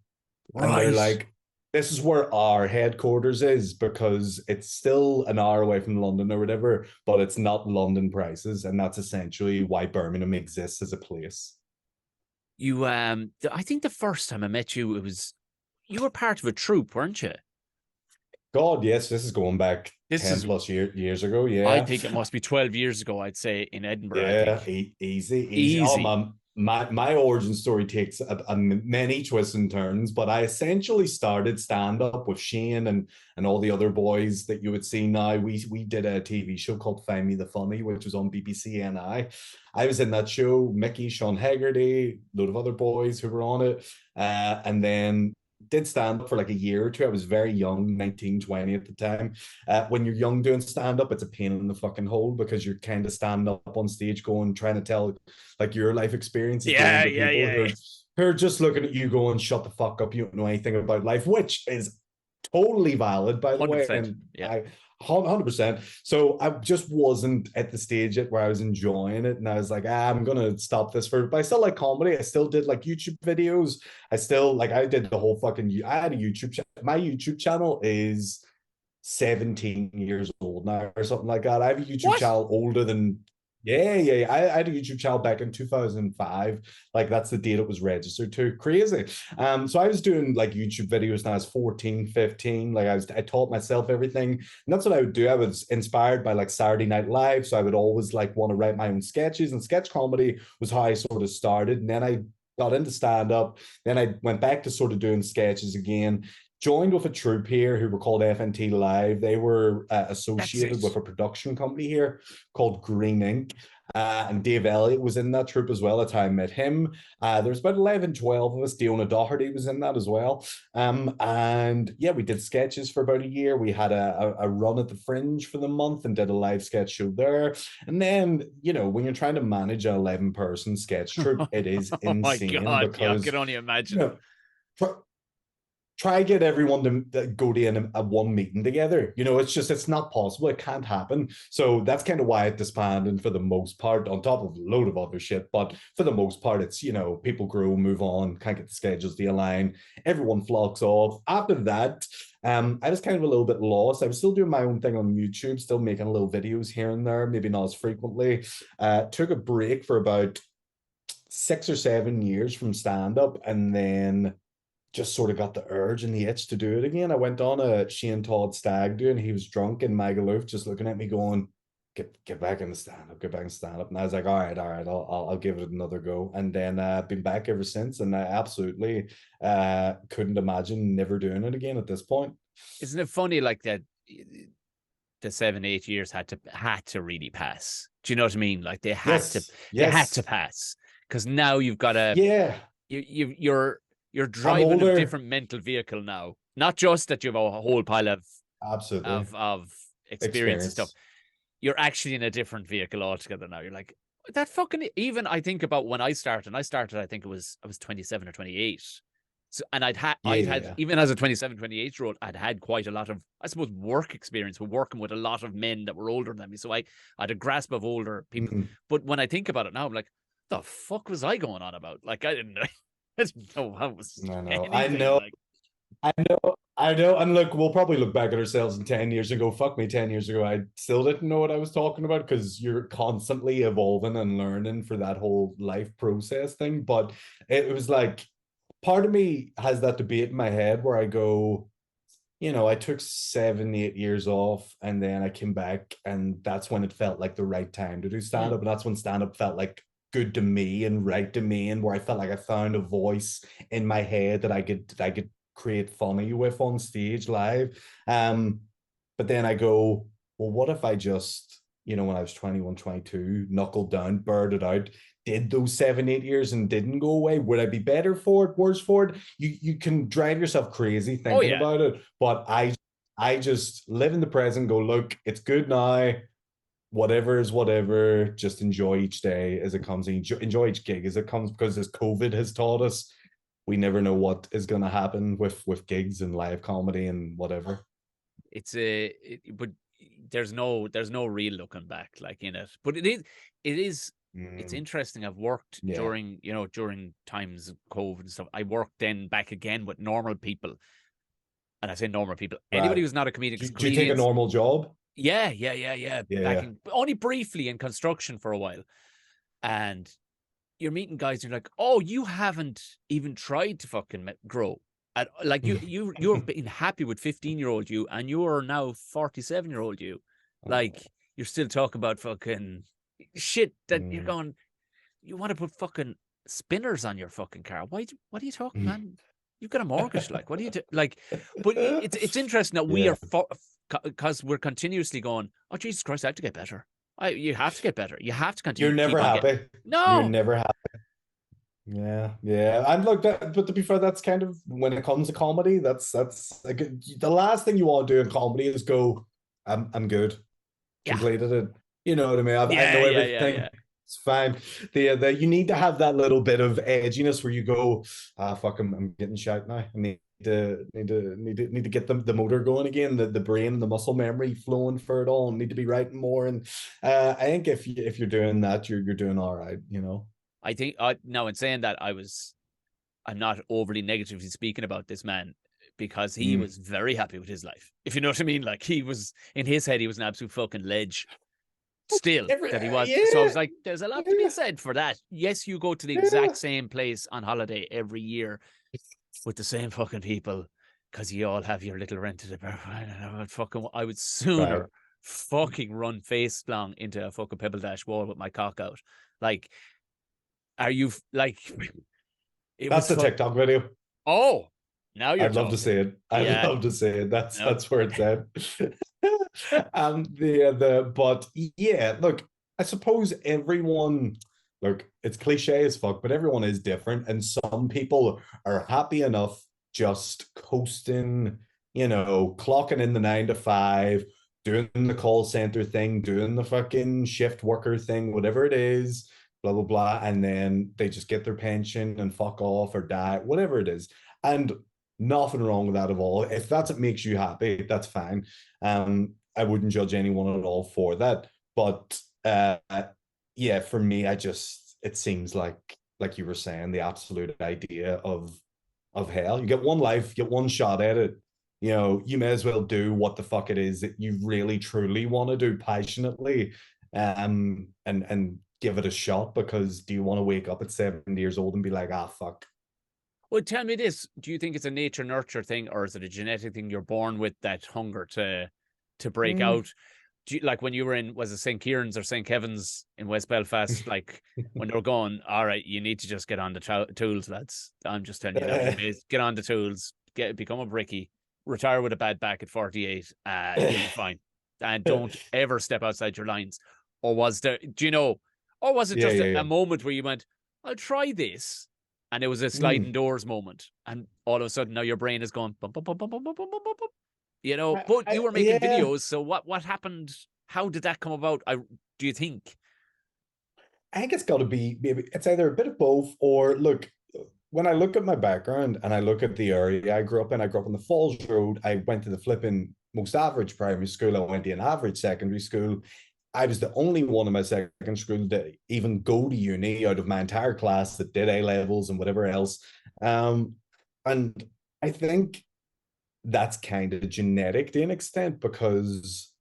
Speaker 2: Right. And they're like, this is where our headquarters is because it's still an hour away from London or whatever, but it's not London prices. And that's essentially why Birmingham exists as a place.
Speaker 1: I think the first time I met you, you were part of a troupe, weren't you?
Speaker 2: God, yes, this is going back 10 plus years ago. Yeah,
Speaker 1: I think it must be 12 years ago, I'd say, in Edinburgh.
Speaker 2: Yeah, easy. Oh, man. My origin story takes a many twists and turns, but I essentially started stand-up with Shane and all the other boys that you would see now. We did a TV show called Find Me the Funny, which was on BBC NI. I was in that show, Mickey, Sean Hegarty, a load of other boys who were on it. And then did stand up for like a year or two. I was very young, 19, 20 at the time. When you're young doing stand up, it's a pain in the fucking hole because you're kind of standing up on stage going, trying to tell like your life experiences
Speaker 1: Yeah,
Speaker 2: going to
Speaker 1: yeah,
Speaker 2: people
Speaker 1: yeah.
Speaker 2: who are just looking at you going, shut the fuck up. You don't know anything about life, which is totally valid, by the way.
Speaker 1: 100%.
Speaker 2: And
Speaker 1: Yeah.
Speaker 2: 100%. So I just wasn't at the stage yet where I was enjoying it, and I was like, I'm gonna stop this for. But I still like comedy. I still did like YouTube videos. I still like I did the whole fucking. I had a YouTube channel. My YouTube channel is 17 years old now or something like that. I have a YouTube
Speaker 1: What?
Speaker 2: channel older than yeah. I had a YouTube channel back in 2005. Like that's the date it was registered to. Crazy. So I was doing like YouTube videos when I was 14, 15. Like I taught myself everything. And that's what I would do. I was inspired by like Saturday Night Live. So I would always like want to write my own sketches, and sketch comedy was how I sort of started. And then I got into stand-up. Then I went back to sort of doing sketches again, joined with a troupe here who were called FNT Live. They were associated with a production company here called Green Ink. And Dave Elliott was in that troupe as well. That's how I met him. There's about 11, 12 of us. Diona Doherty was in that as well. And yeah, we did sketches for about a year. We had a run at the Fringe for the month and did a live sketch show there. And then, you know, when you're trying to manage an 11-person sketch troupe, it is
Speaker 1: Oh my
Speaker 2: insane
Speaker 1: God. Yeah, I
Speaker 2: because,
Speaker 1: can only
Speaker 2: you
Speaker 1: imagine.
Speaker 2: know, try get everyone to go to a one meeting together. You know, it's not possible. It can't happen. So that's kind of why it disbanded for the most part, on top of a load of other shit. But for the most part, it's, you know, people grow, move on, can't get the schedules to align. Everyone flocks off. After that, I was kind of a little bit lost. I was still doing my own thing on YouTube, still making little videos here and there, maybe not as frequently. Took a break for about 6 or 7 years from stand-up, and then just sort of got the urge and the itch to do it again. I went on a Shane Todd stag do, and he was drunk in Magaluf, just looking at me going, get back in the stand-up, get back in stand-up. And I was like, all right, I'll give it another go. And then been back ever since, and I absolutely couldn't imagine never doing it again at this point.
Speaker 1: Isn't it funny like that? The 7, 8 years had to really pass. Do you know what I mean? Like they had to pass, because now you've got a you're driving a different mental vehicle now. Not just that you have a whole pile of experience and stuff. You're actually in a different vehicle altogether now. You're like, that fucking, even I think about when I started, I think I was 27 or 28. So, and I'd had even as a 27, 28-year-old, I'd had quite a lot of, I suppose, work experience with working with a lot of men that were older than me. So I had a grasp of older people. Mm-hmm. But when I think about it now, I'm like, the fuck was I going on about? Like, I didn't know.
Speaker 2: I know. And look, we'll probably look back at ourselves in 10 years and go, fuck me, 10 years ago, I still didn't know what I was talking about, because you're constantly evolving and learning for that whole life process thing. But it was like, part of me has that debate in my head where I go, you know, I took 7, 8 years off, and then I came back, and that's when it felt like the right time to do stand-up. And that's when stand-up felt like good to me and right to me, and where I felt like I found a voice in my head that I could create funny with on stage live. But then I go, well, what if I just, you know, when I was 21, 22, knuckled down, bird it out, did those 7, 8 years and didn't go away? Would I be better for it, worse for it? You can drive yourself crazy thinking about it, but I just live in the present, go, look, it's good now. Whatever is whatever, just enjoy each day as it comes, enjoy each gig as it comes, because as COVID has taught us, we never know what is going to happen with gigs and live comedy and whatever.
Speaker 1: But there's no real looking back, like, in it. But it's interesting. I've worked during times of COVID and stuff. I worked then back again with normal people, and I say normal people, anybody who's not a comedian.
Speaker 2: Do you take a normal job?
Speaker 1: Yeah. Only briefly in construction for a while. And you're meeting guys, and you're like, oh, you haven't even tried to fucking grow. Like you've been happy with 15-year-old you, and you are now 47-year-old you. Like, you're still talking about fucking shit that you're going, you want to put fucking spinners on your fucking car. What are you talking, man? You've got a mortgage. Like, what do you do? Like, but it's interesting that we are, because we're continuously going, oh, Jesus Christ, I have to get better. You have to get better. You have to continue.
Speaker 2: You're never happy.
Speaker 1: No.
Speaker 2: You're never happy. Yeah. And look, but to be fair, that's kind of when it comes to comedy, that's like the last thing you want to do in comedy is go, I'm good,
Speaker 1: Yeah,
Speaker 2: completed it. You know what I mean? I
Speaker 1: yeah,
Speaker 2: know
Speaker 1: yeah, yeah,
Speaker 2: everything.
Speaker 1: yeah.
Speaker 2: It's fine. The you need to have that little bit of edginess where you go, fuck, I'm getting shot now. I need to get the motor going again, the brain and the muscle memory flowing for it all. Need to be writing more, and I think if you're doing that, you're doing all right. You know.
Speaker 1: I think now in saying that, I'm not overly negatively speaking about this man because he
Speaker 2: Mm.
Speaker 1: was very happy with his life. If you know what I mean, like he was in his head, he was an absolute fucking ledge. Still, that he was. So I was
Speaker 2: Yeah,
Speaker 1: like, there's a lot to be
Speaker 2: yeah,
Speaker 1: said for that. Yes, you go to the
Speaker 2: yeah.
Speaker 1: exact same place on holiday every year with the same fucking people because you all have your little rented apartment. I would
Speaker 2: Right.
Speaker 1: sooner fucking run face long into a fucking pebble dash wall with my cock out. Like, are you like? It
Speaker 2: That's
Speaker 1: was
Speaker 2: the
Speaker 1: fuck.
Speaker 2: TikTok video.
Speaker 1: Oh, now you're
Speaker 2: I'd love to
Speaker 1: talking.
Speaker 2: see it. I'd
Speaker 1: Yeah.
Speaker 2: love to see it. That's
Speaker 1: No.
Speaker 2: that's where it's at. But yeah, look, I suppose everyone, look, it's cliche as fuck, but everyone is different, and some people are happy enough just coasting, clocking in the 9 to 5, doing the call center thing, doing the fucking shift worker thing, whatever it is, blah blah blah, and then they just get their pension and fuck off or die, whatever it is. And nothing wrong with that at all. If that's what makes you happy, that's fine. I wouldn't judge anyone at all for that. But yeah, for me, it seems like you were saying, the absolute idea of hell. You get one life, you get one shot at it. You may as well do what the fuck it is that you really truly want to do passionately, and give it a shot. Because do you want to wake up at 70 years old and be like, fuck?
Speaker 1: Well, tell me this: do you think it's a nature nurture thing, or is it a genetic thing? You're born with that hunger to break
Speaker 2: Mm.
Speaker 1: out. Like when you were in, was it St. Kieran's or St. Kevin's in West Belfast? Like when they were going, all right, you need to just get on the tools, lads. I'm just telling you now, get on the tools, become a brickie, retire with a bad back at 48. You'll be fine, and don't ever step outside your lines. Or was there? Do you know? Or was it
Speaker 2: Yeah,
Speaker 1: just
Speaker 2: yeah,
Speaker 1: a
Speaker 2: yeah.
Speaker 1: moment where you went, I'll try this, and it was a sliding
Speaker 2: Mm.
Speaker 1: doors moment, and all of a sudden now your brain is going bum, bum, bum, bum, bum, bum, bum, bum, bum. But you were making
Speaker 2: Yeah,
Speaker 1: videos, so what happened? How did that come about? Do you think?
Speaker 2: I think it's got to be, maybe it's either a bit of both, or look, when I look at my background and I look at the area I grew up on the Falls Road. I went to the flipping most average primary school. I went to an average secondary school. I was the only one in my second school to even go to uni out of my entire class that did A levels and whatever else. Um, and I think that's kind of genetic to an extent, because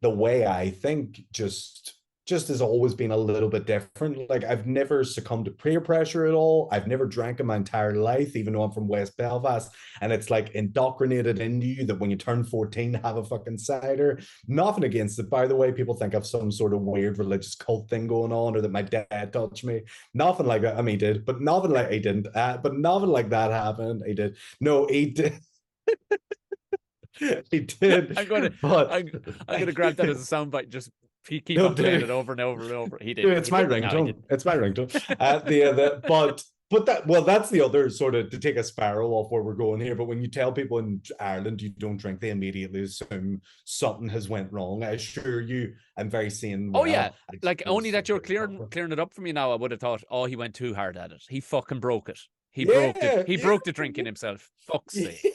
Speaker 2: the way I think just has always been a little bit different. Like, I've never succumbed to peer pressure at all. I've never drank in my entire life, even though I'm from West Belfast. And it's like indoctrinated into you that when you turn 14, have a fucking cider. Nothing against it, by the way. People think I've some sort of weird religious cult thing going on, or that my dad touched me. Nothing like that. I mean, he did, but nothing like he didn't. But nothing like that happened. He did. No, he did. He did.
Speaker 1: I'm gonna
Speaker 2: But
Speaker 1: I'm gonna grab that as a soundbite. Just keep
Speaker 2: no,
Speaker 1: on playing
Speaker 2: dude.
Speaker 1: it over and over and over. He did.
Speaker 2: Dude, it's
Speaker 1: He
Speaker 2: my
Speaker 1: did. No, he
Speaker 2: ringtone.
Speaker 1: didn't.
Speaker 2: It's my ringtone. But that's the other sort of, to take a spiral off where we're going here. But when you tell people in Ireland you don't drink, they immediately assume something has went wrong. I assure you, I'm very sane.
Speaker 1: Oh yeah,
Speaker 2: Well, I just
Speaker 1: like
Speaker 2: don't
Speaker 1: only that
Speaker 2: assume
Speaker 1: you're
Speaker 2: very proper.
Speaker 1: clearing it up for me now. I would have thought, oh, he went too hard at it. He fucking broke it. He broke it.
Speaker 2: Yeah,
Speaker 1: He
Speaker 2: yeah.
Speaker 1: broke the drinking himself. Fuck's sake.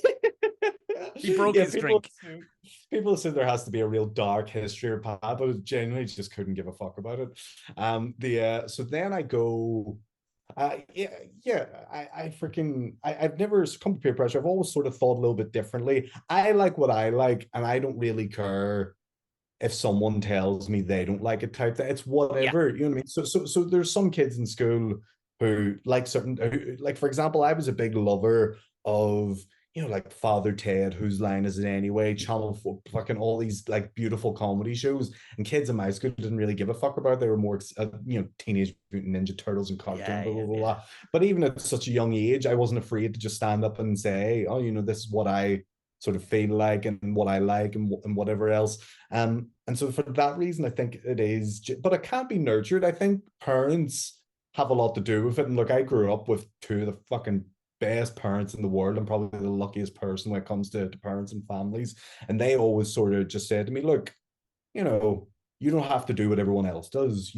Speaker 1: He broke
Speaker 2: Yeah,
Speaker 1: his drink.
Speaker 2: people assume there has to be a real dark history or path, but genuinely just couldn't give a fuck about it. So then I go, yeah, yeah. I've never succumbed to peer pressure. I've always sort of thought a little bit differently. I like what I like, and I don't really care if someone tells me they don't like it, type that. It's
Speaker 1: Yeah.
Speaker 2: whatever, you know what I mean? So there's some kids in school who like like, for example, I was a big lover of, like Father Ted, Whose Line Is It Anyway, Channel 4, fucking all these like beautiful comedy shows. And kids in my school didn't really give a fuck about it. They were more, Teenage Mutant Ninja Turtles and cartoon,
Speaker 1: Yeah,
Speaker 2: blah,
Speaker 1: yeah,
Speaker 2: blah, blah,
Speaker 1: yeah.
Speaker 2: blah. But even at such a young age, I wasn't afraid to just stand up and say, oh, this is what I sort of feel like, and what I like, and whatever else. And so for that reason, I think it is, but it can't be nurtured. I think parents have a lot to do with it. And look, I grew up with two of the fucking best parents in the world. I'm probably the luckiest person when it comes to parents and families. And they always sort of just said to me, look, you don't have to do what everyone else does.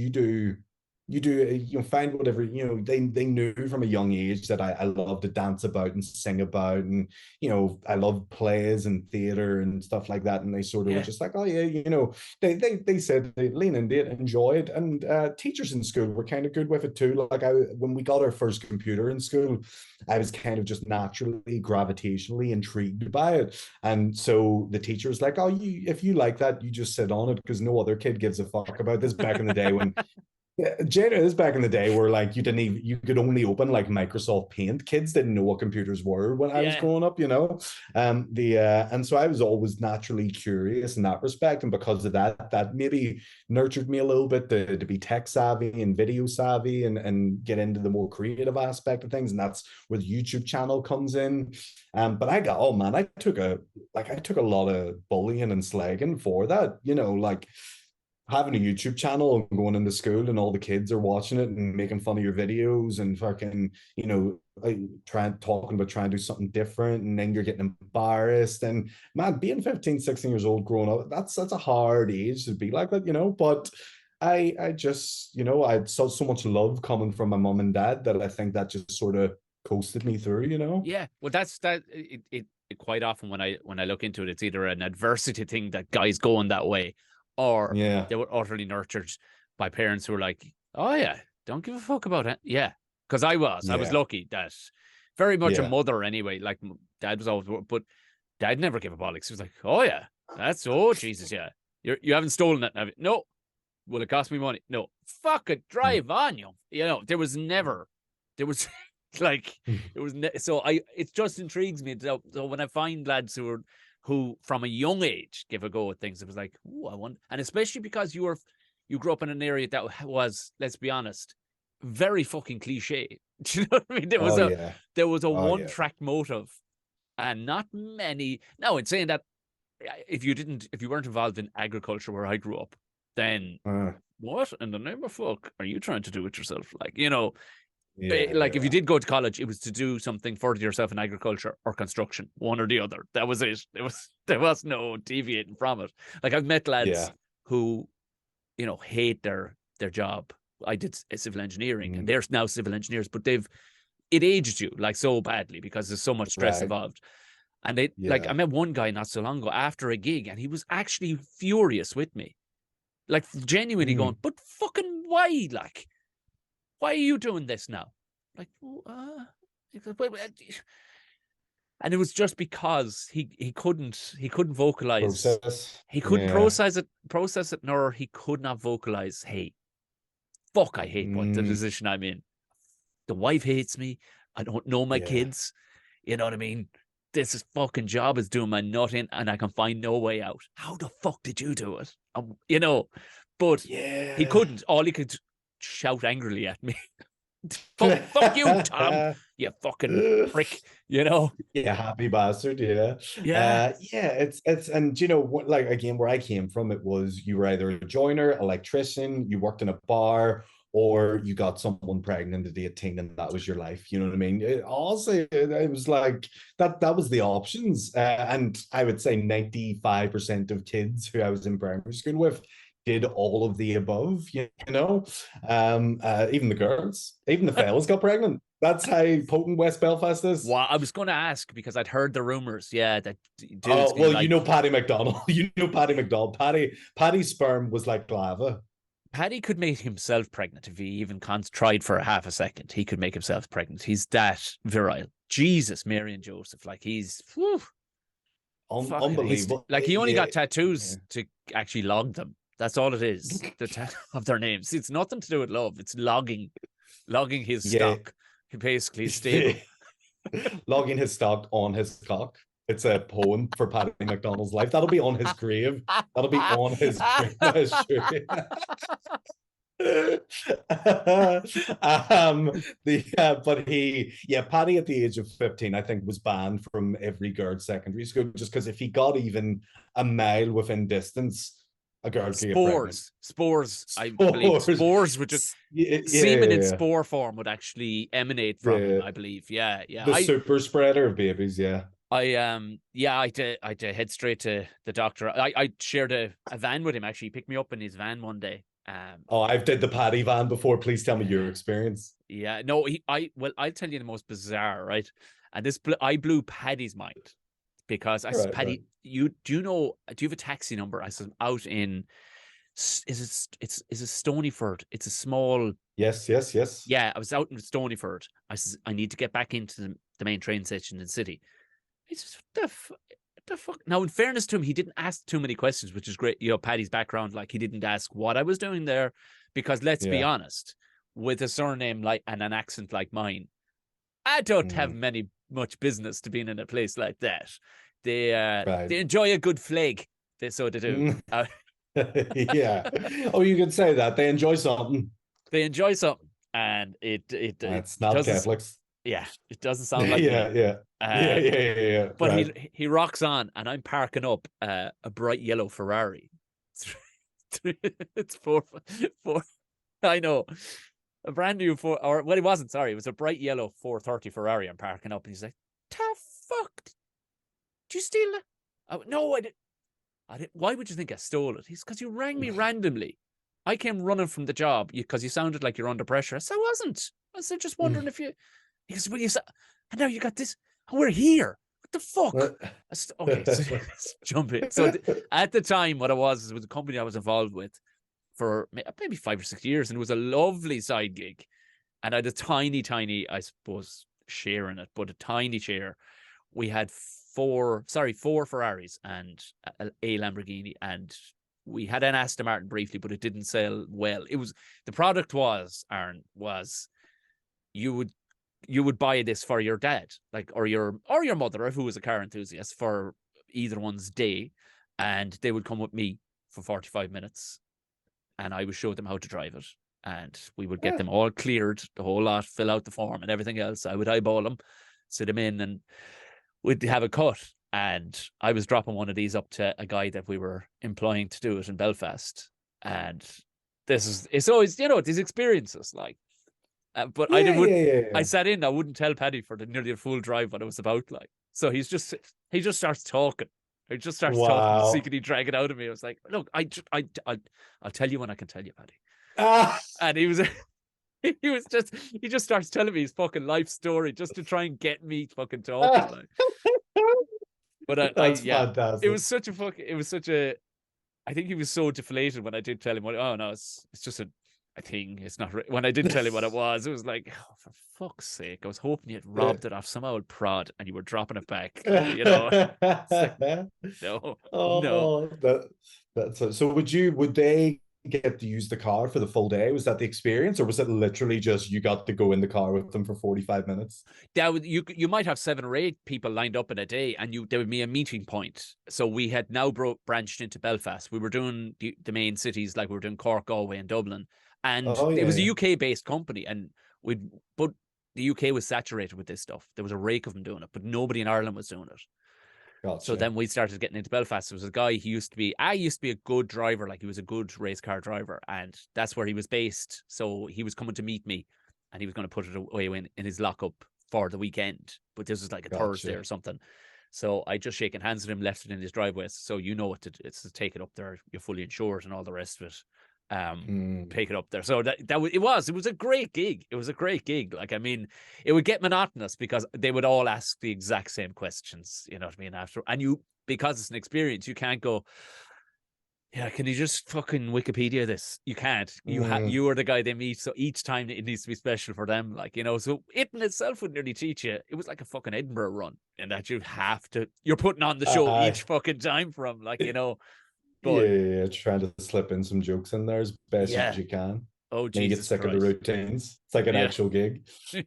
Speaker 2: Find whatever, they knew from a young age that I love to dance about and sing about. And, I love plays and theater and stuff like that. And they sort of were just like, oh yeah, they said they lean into it, enjoy it. And teachers in school were kind of good with it too. Like when we got our first computer in school, I was kind of just naturally gravitationally intrigued by it. And so the teacher was like, oh, if you like that, you just sit on it because no other kid gives a fuck about this. Back in the day when Jada, this back in the day where like you could only open like Microsoft Paint. Kids didn't know what computers were when I was growing up, and so I was always naturally curious in that respect, and because of that maybe nurtured me a little bit to be tech savvy and video savvy and get into the more creative aspect of things, and that's where the YouTube channel comes in. But I took a lot of bullying and slagging for that, like having a YouTube channel and going into school and all the kids are watching it and making fun of your videos and fucking, talking about trying to do something different, and then you're getting embarrassed. And man, being 15, 16 years old growing up, that's a hard age to be like that, but I just, I had so much love coming from my mom and dad that I think that just sort of coasted me through,
Speaker 1: Yeah. Well, it quite often when I look into it, it's either an adversity thing that guys going that way, or
Speaker 2: yeah,
Speaker 1: they were utterly nurtured by parents who were like, oh yeah, don't give a fuck about it. Yeah. Because I was lucky that very much a mother anyway. Like dad was always, but dad never gave a bollocks. He was like, oh yeah, oh Jesus, yeah. You haven't stolen it, have you? No. Will it cost me money? No. Fuck it, drive on you. There was like, it just intrigues me. So when I find lads who from a young age give a go at things, it was like, oh, I wonder. And especially because you grew up in an area that was, let's be honest, very fucking cliche. Do you know what I mean? There was a one-track motive, and not many. Now, in saying that, if you weren't involved in agriculture where I grew up, then what in the name of fuck are you trying to do with yourself? Like, if you did go to college, it was to do something further yourself in agriculture or construction, one or the other. That was it. There was no deviating from it. Like I've met lads who, hate their job. I did civil engineering, and they're now civil engineers, but it ages you like so badly because there's so much stress involved. And I met one guy not so long ago after a gig, and he was actually furious with me, like genuinely going, "But fucking why? Like, why are you doing this now?" Like, and it was just because he couldn't vocalize. He couldn't process it, nor he could not vocalize, hey, fuck, I hate what the position I'm in. The wife hates me. I don't know my kids. You know what I mean? This fucking job is doing my nut in, and I can find no way out. How the fuck did you do it? But he couldn't. All he could shout angrily at me. fuck you, Tom. You fucking prick.
Speaker 2: Yeah, happy bastard. It's and what, like, again, where I came from, it was you were either a joiner, electrician, you worked in a bar, or you got someone pregnant at 18 and that was your life. You know what I mean? It was like that was the options. And I would say 95% of kids who I was in primary school with did all of the above, even the girls, even the fellas got pregnant. That's how potent West Belfast is.
Speaker 1: Well, I was going to ask because I'd heard the rumors. Yeah, that
Speaker 2: dudes. Well, like... Paddy McDonald. Paddy McDonald. Paddy's sperm was like lava.
Speaker 1: Paddy could make himself pregnant if he even tried for a half a second. He could make himself pregnant. He's that virile. Jesus, Mary and Joseph, like he's
Speaker 2: unbelievable.
Speaker 1: Like he only got tattoos to actually log them. That's all it is. Of their names. It's nothing to do with love. It's logging his stock. He basically is stable.
Speaker 2: Logging his stock on his cock. It's a poem for Paddy McDonald's life. That'll be on his grave. That'll be on his grave. Paddy at the age of 15, I think, was banned from every girls' secondary school just because if he got even a mile within distance a girl could get pregnant.
Speaker 1: Spores. I believe spores would just semen in spore form would actually emanate from him, I believe. Yeah.
Speaker 2: The super spreader of babies,
Speaker 1: I had to head straight to the doctor. I shared a van with him, actually. He picked me up in his van one day.
Speaker 2: I've did the paddy van before. Please tell me your experience.
Speaker 1: Yeah, no, I'll tell you the most bizarre, right? And I blew Paddy's mind because I said, Paddy, do you have a taxi number? I said, out in, it's Stonyford. It's a small.
Speaker 2: Yes.
Speaker 1: Yeah, I was out in Stonyford. I said, I need to get back into the main train station in the city. He says, the fuck? Now, in fairness to him, he didn't ask too many questions, which is great. You know, Paddy's background, like he didn't ask what I was doing there, because let's be honest, with a surname like and an accent like mine, I don't have much business to being in a place like that. They enjoy a good flag. They do.
Speaker 2: Yeah. Oh, you could say that they enjoy something.
Speaker 1: They enjoy something, and
Speaker 2: it's not Catholics.
Speaker 1: Yeah, it doesn't sound like
Speaker 2: yeah.
Speaker 1: But he rocks on, and I'm parking up a bright yellow Ferrari. It's four. I know, a brand new it wasn't. Sorry, it was a bright yellow 430 Ferrari. I'm parking up, and he's like, "The fuck? Did you steal it?" No, I didn't. Why would you think I stole it? He's because you rang me randomly. I came running from the job because you sounded like you're under pressure. I said, I wasn't. I said, just wondering if you. Because when you said, and now you got this, and we're here. What the fuck? Okay, so, jump in. So at the time, what it was a company I was involved with for maybe 5 or 6 years, and it was a lovely side gig. And I had a tiny, I suppose, share in it, but a tiny share. We had four Ferraris and a Lamborghini, and we had an Aston Martin briefly, but it didn't sell well. The product was, Aaron, you would buy this for your dad, like, or your mother, who was a car enthusiast, for either one's day, and they would come with me for 45 minutes, and I would show them how to drive it, and we would get them all cleared, the whole lot, fill out the form and everything else. I would eyeball them, sit them in, and we'd have a cut. And I was dropping one of these up to a guy that we were employing to do it in Belfast, and it's always, these experiences, like. But I sat in. I wouldn't tell Paddy for nearly a full drive what it was about. Like, so he just starts talking. He just starts talking, secretly dragging out of me. I was like, look, I'll tell you when I can tell you, Paddy. And he just starts telling me his fucking life story just to try and get me fucking talking. Like. But
Speaker 2: that's fantastic.
Speaker 1: It was such a. I think he was so deflated when I did tell him what. Oh no, it's just a thing. It's not. When I did tell him what it was like, oh, for fuck's sake! I was hoping you had robbed it off some old prod and you were dropping it back. Like, no, no.
Speaker 2: That's so. Would they get to use the car for the full day? Was that the experience, or was it literally just you got to go in the car with them for 45 minutes?
Speaker 1: You might have 7 or 8 people lined up in a day, and there would be a meeting point. So we had now branched into Belfast. We were doing the main cities, like we were doing Cork, Galway, and Dublin, and it was a UK based company, and but the UK was saturated with this stuff. There was a rake of them doing it, but nobody in Ireland was doing it.
Speaker 2: Gotcha.
Speaker 1: So then we started getting into Belfast. There was a guy, I used to be a good driver, like he was a good race car driver, and that's where he was based. So he was coming to meet me, and he was going to put it away in his lockup for the weekend. But this was like a Thursday or something. So I just shaking hands with him, left it in his driveway. So it's to take it up there. You're fully insured and all the rest of it. Take it up there. So it was a great gig. It was a great gig. Like, I mean, it would get monotonous because they would all ask the exact same questions, you know what I mean, after, and because it's an experience, you can't go, yeah, can you just fucking Wikipedia this? You can't. You are the guy they meet, so each time it needs to be special for them, like, so it in itself would nearly teach you. It was like a fucking Edinburgh run, and that you're putting on the show each fucking time from, like,
Speaker 2: But, trying to slip in some jokes in there as best as you can.
Speaker 1: Oh, Jesus!
Speaker 2: You get sick of the routines. It's like an actual gig. What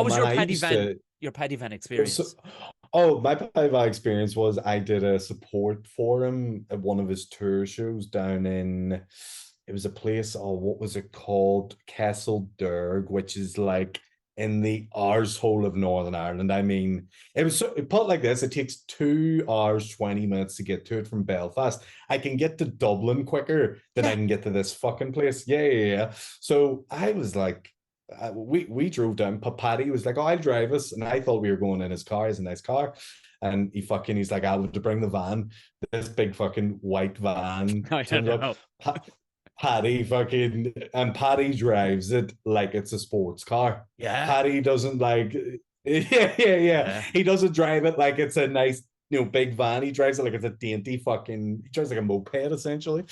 Speaker 1: was your Paddy van experience?
Speaker 2: My Paddy van experience was I did a support for him at one of his tour shows down in. It was a place. Oh, what was it called? Kesselderg, which is like in the arsehole of Northern Ireland. I mean, it was put like this: it takes 2 hours 20 minutes to get to it from Belfast. I can get to Dublin quicker than I can get to this fucking place. Yeah. So I was like, we drove down. Paddy was like, "Oh, I'll drive us," and I thought we were going in his car. He's a nice car, and he's like, "I'll have to bring the van." This big fucking white van turns up. Paddy Paddy drives it like it's a sports car.
Speaker 1: Yeah.
Speaker 2: Paddy doesn't like, yeah. He doesn't drive it like it's a nice, big van. He drives it like it's a dainty he drives like a moped essentially.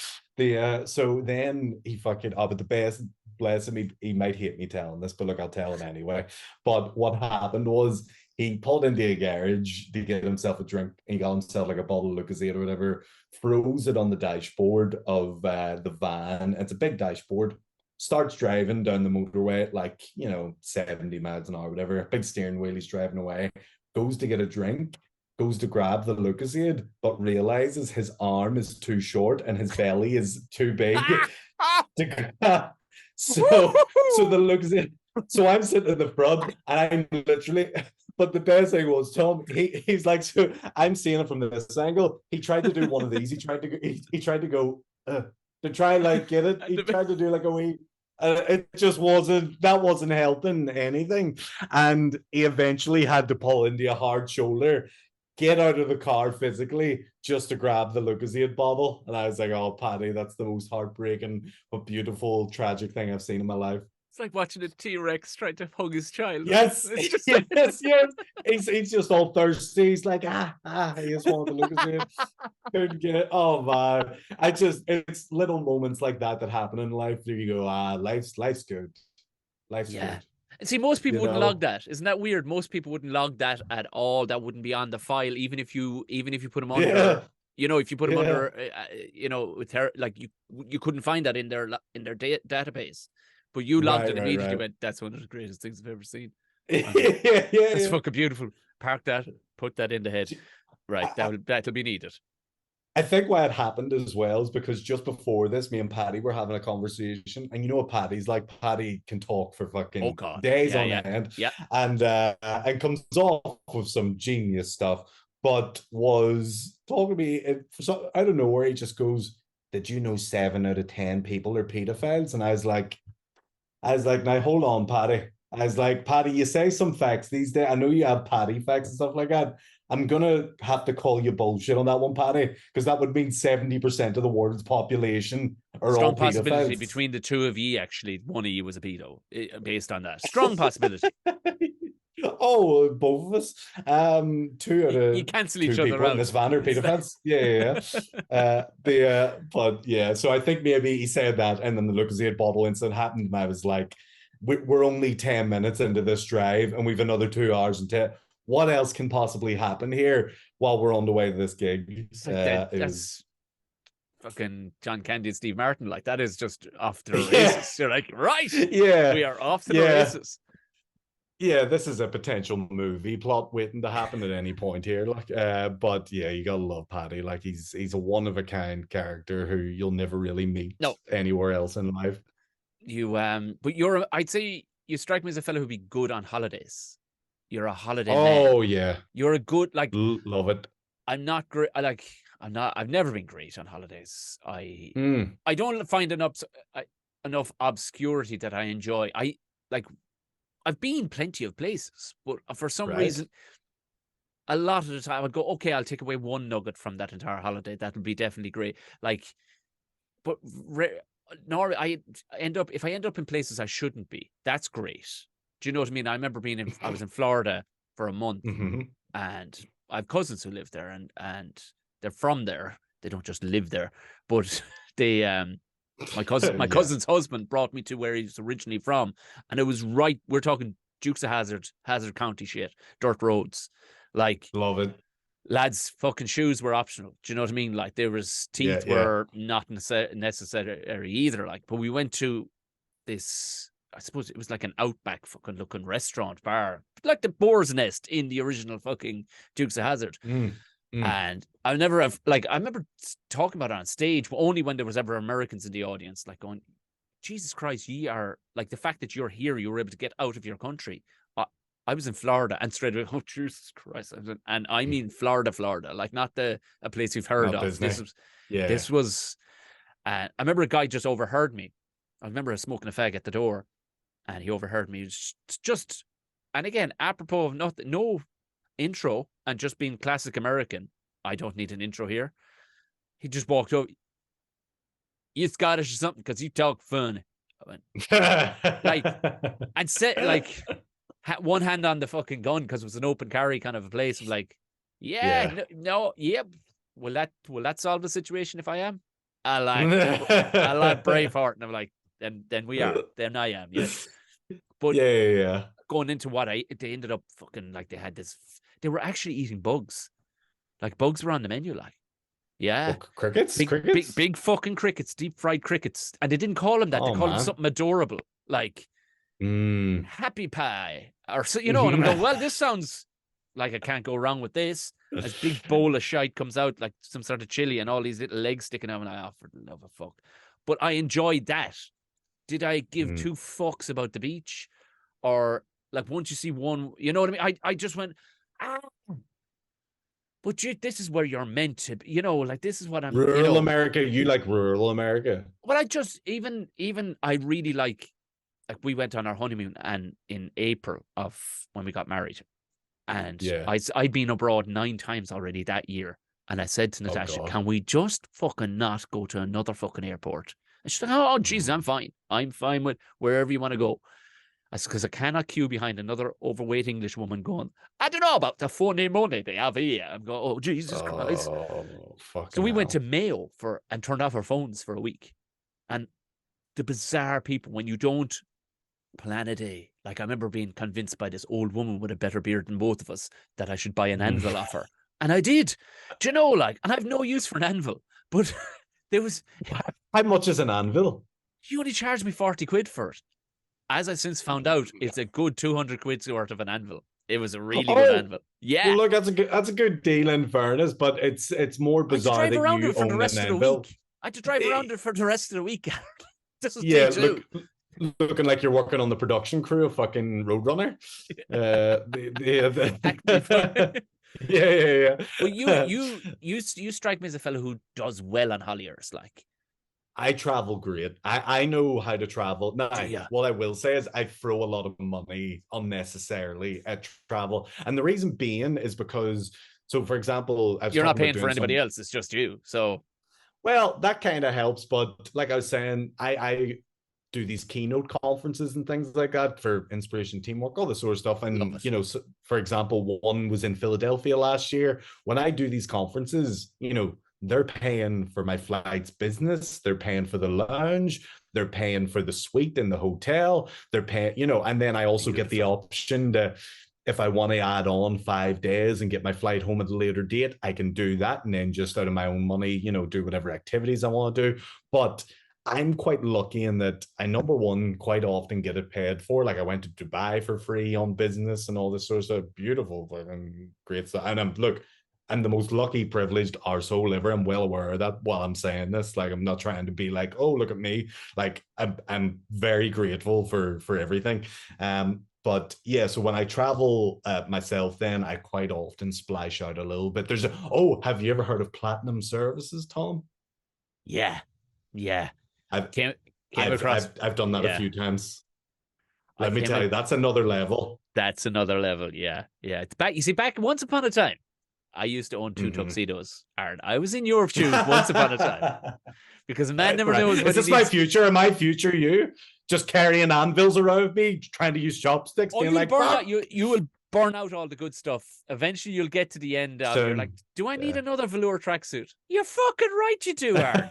Speaker 2: So then he but the best, bless him, he might hate me telling this, but look, I'll tell him anyway. But what happened was he pulled into a garage to get himself a drink. He got himself like a bottle of Lucozade or whatever, froze it on the dashboard of the van. It's a big dashboard. Starts driving down the motorway at 70 miles an hour, whatever. Big steering wheel, he's driving away. Goes to get a drink, goes to grab the Lucozade, but realizes his arm is too short and his belly is too big. So the Lucozade. So I'm sitting in the front and I'm literally, but the best thing was Tom, he's like, so I'm seeing it from this angle. He tried to do one of these. He tried to go to try get it. He tried to do like a wee, it just wasn't helping anything. And he eventually had to pull into a hard shoulder, get out of the car physically just to grab the Lucozade bottle. And I was like, oh, Paddy, that's the most heartbreaking but beautiful, tragic thing I've seen in my life.
Speaker 1: It's like watching a T-Rex trying to hug his child.
Speaker 2: Yes, yes. He's just all thirsty. He's like, he just wanted to look at it. Couldn't get it. Oh man. It's little moments like that happen in life. There you go, life's good. Life's good.
Speaker 1: And see, most people wouldn't log that. Isn't that weird? Most people wouldn't log that at all. That wouldn't be on the file, even if you put them under. If you put them under, you couldn't find that in their database. But you logged it immediately. Went, that's one of the greatest things I've ever seen. It's fucking beautiful. Park that, put that in the head. Right, that'll be needed.
Speaker 2: I think why it happened as well is because just before this, me and Paddy were having a conversation, and you know what Paddy's like. Paddy can talk for fucking days on end, and comes off with some genius stuff. But was talking to me, I don't know where he just goes, "Did you know 7 out of 10 people are pedophiles?" And I was like, now hold on, Paddy. I was like, Paddy, you say some facts these days. I know you have Paddy facts and stuff like that. I'm going to have to call you bullshit on that one, Paddy, because that would mean 70% of the world's population are
Speaker 1: strong
Speaker 2: all
Speaker 1: possibility
Speaker 2: pedophiles.
Speaker 1: Between the two of you, actually, one of you was a pedo, based on that. Strong possibility.
Speaker 2: Oh, both of us. 2 out of
Speaker 1: you cancel each
Speaker 2: 2
Speaker 1: other
Speaker 2: people
Speaker 1: out.
Speaker 2: in this van are pedophiles. But yeah. So I think maybe he said that, and then the Lucozade bottle incident happened, and I was like, we're only 10 minutes into this drive, and we've another 2 hours and 10. What else can possibly happen here while we're on the way to this gig?
Speaker 1: It's like that's fucking John Candy and Steve Martin. Like, that is just off to the races. You're like, right, we are off to the races.
Speaker 2: Yeah, this is a potential movie plot waiting to happen at any point here. But yeah, you gotta love Paddy. Like, he's a one of a kind character who you'll never really meet anywhere else in life.
Speaker 1: But I'd say you strike me as a fellow who'd be good on holidays. You're a holiday man.
Speaker 2: Oh yeah,
Speaker 1: you're a good
Speaker 2: love it.
Speaker 1: I'm not great. I've never been great on holidays. I don't find enough obscurity that I enjoy. I've been plenty of places, but for some reason, a lot of the time I'd go, okay, I'll take away one nugget from that entire holiday. That'll be definitely great. But if I end up in places I shouldn't be, that's great. Do you know what I mean? I remember I was in Florida for a month, and I have cousins who live there, and they're from there. They don't just live there, but they my cousin's husband brought me to where he's originally from, and it was right. We're talking Dukes of Hazzard County shit, dirt roads,
Speaker 2: love it.
Speaker 1: Lads, fucking shoes were optional. Do you know what I mean? Like, there was teeth were not necessary either. But we went to this, I suppose it was like an Outback fucking looking restaurant bar, like the Boar's Nest in the original fucking Dukes of Hazzard. And I remember talking about it on stage, but only when there was ever Americans in the audience, like going, Jesus Christ, ye are, like, the fact that you're here, you were able to get out of your country. I was in Florida, and straight away, oh Jesus Christ! And I mean Florida, like not a place you've heard
Speaker 2: Not
Speaker 1: of.
Speaker 2: Disney.
Speaker 1: This was. I remember a guy just overheard me. I remember smoking a fag at the door, and he overheard me. Just, and again, apropos of nothing, no intro, and just being classic American. I don't need an intro here. He just walked over. You Scottish or something? Because you talk funny. I went, like, and said like one hand on the fucking gun because it was an open carry kind of a place. I'm like, no, yep. Will that solve the situation if I am? I like Braveheart, and I'm like, then we are. Then I am, yes. But
Speaker 2: yeah.
Speaker 1: Going into what they ended up fucking like they had this. They were actually eating bugs. Like bugs were on the menu, like. Yeah.
Speaker 2: Oh, crickets?
Speaker 1: Big fucking crickets, deep fried crickets. And they didn't call them that. They called them something adorable, like Happy Pie. Or so, and I'm going, well, this sounds like I can't go wrong with this. As big bowl of shite comes out, like some sort of chili and all these little legs sticking out, and I for the love of fuck. But I enjoyed that. Did I give two fucks about the beach? Or like once you see one, you know what I mean? I just went, but this is where you're meant to be, like this is what I'm.
Speaker 2: Rural America, you like rural America?
Speaker 1: Well, I just even I really like we went on our honeymoon and in April of when we got married, and I'd been abroad 9 times already that year, and I said to Natasha, "Can we just fucking not go to another fucking airport?" And she's like, "Oh, geez, I'm fine with wherever you want to go." Because I cannot queue behind another overweight English woman going, I don't know about the funny money they have here. I'm going, oh, Jesus Christ. So we went to Mayo and turned off our phones for a week. And the bizarre people, when you don't plan a day, like I remember being convinced by this old woman with a better beard than both of us that I should buy an anvil off her. And I did. Do you know, and I have no use for an anvil. But there was...
Speaker 2: How much is an anvil?
Speaker 1: You only charged me 40 quid for it. As I since found out, it's a good 200 quid's worth of an anvil. It was a really good anvil. Yeah.
Speaker 2: Well, look, that's a good deal in fairness, but it's more bizarre that you own an anvil.
Speaker 1: I had to drive around it for the rest of the week. This was
Speaker 2: looking like you're working on the production crew of fucking Roadrunner. Yeah.
Speaker 1: Well, you strike me as a fellow who does well on holidays, like.
Speaker 2: I travel great. I know how to travel. Now, what I will say is I throw a lot of money unnecessarily at travel. And the reason being is because, so for example,
Speaker 1: you're not paying for anybody else. It's just you. So,
Speaker 2: well, that kind of helps. But like I was saying, I do these keynote conferences and things like that for inspiration, teamwork, all this sort of stuff. And, so, for example, one was in Philadelphia last year. When I do these conferences, they're paying for my flight's business. They're paying for the lounge. They're paying for the suite in the hotel. They're paying, and then I also get the option to, if I want to add on 5 days and get my flight home at a later date, I can do that. And then just out of my own money, do whatever activities I want to do. But I'm quite lucky in that I, number one, quite often get it paid for. Like I went to Dubai for free on business and all this sort of stuff. Beautiful, fucking great stuff. And I'm the most lucky, privileged arsehole ever. I'm well aware of that while I'm saying this. Like, I'm not trying to be like, oh, look at me. Like, I'm very grateful for everything. But yeah, so when I travel myself, then I quite often splash out a little bit. Have you ever heard of Platinum Services, Tom?
Speaker 1: Yeah.
Speaker 2: I've done that a few times. Let me tell you, that's another level.
Speaker 1: That's another level. Yeah. It's back. You see, back once upon a time, I used to own 2 tuxedos, Aaron. I was in your shoes once upon a time. Because a man never knows.
Speaker 2: Is this my future? Am I future you? Just carrying anvils around with me, trying to use chopsticks, being like,
Speaker 1: you will burn out all the good stuff. Eventually, you'll get to the end of you're like, do I need another velour tracksuit? You're fucking right, you do, Aaron.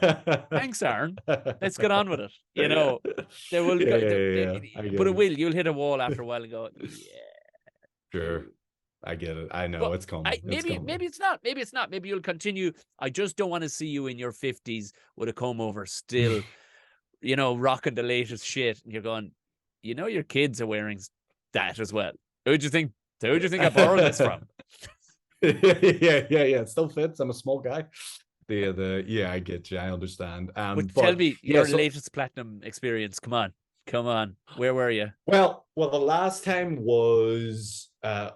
Speaker 1: Thanks, Aaron. Let's get on with it. There will, but it will. You'll hit a wall after a while and go, yeah.
Speaker 2: Sure. I get it. I know it's coming.
Speaker 1: Maybe it's not. Maybe it's not. Maybe you'll continue. I just don't want to see you in your 50s with a comb over still, rocking the latest shit. And you're going, your kids are wearing that as well. Who'd you think I borrowed this from?
Speaker 2: Yeah. It still fits. I'm a small guy. I get you. I understand.
Speaker 1: But tell me your latest platinum experience. Come on. Come on. Where were you?
Speaker 2: Well, the last time was I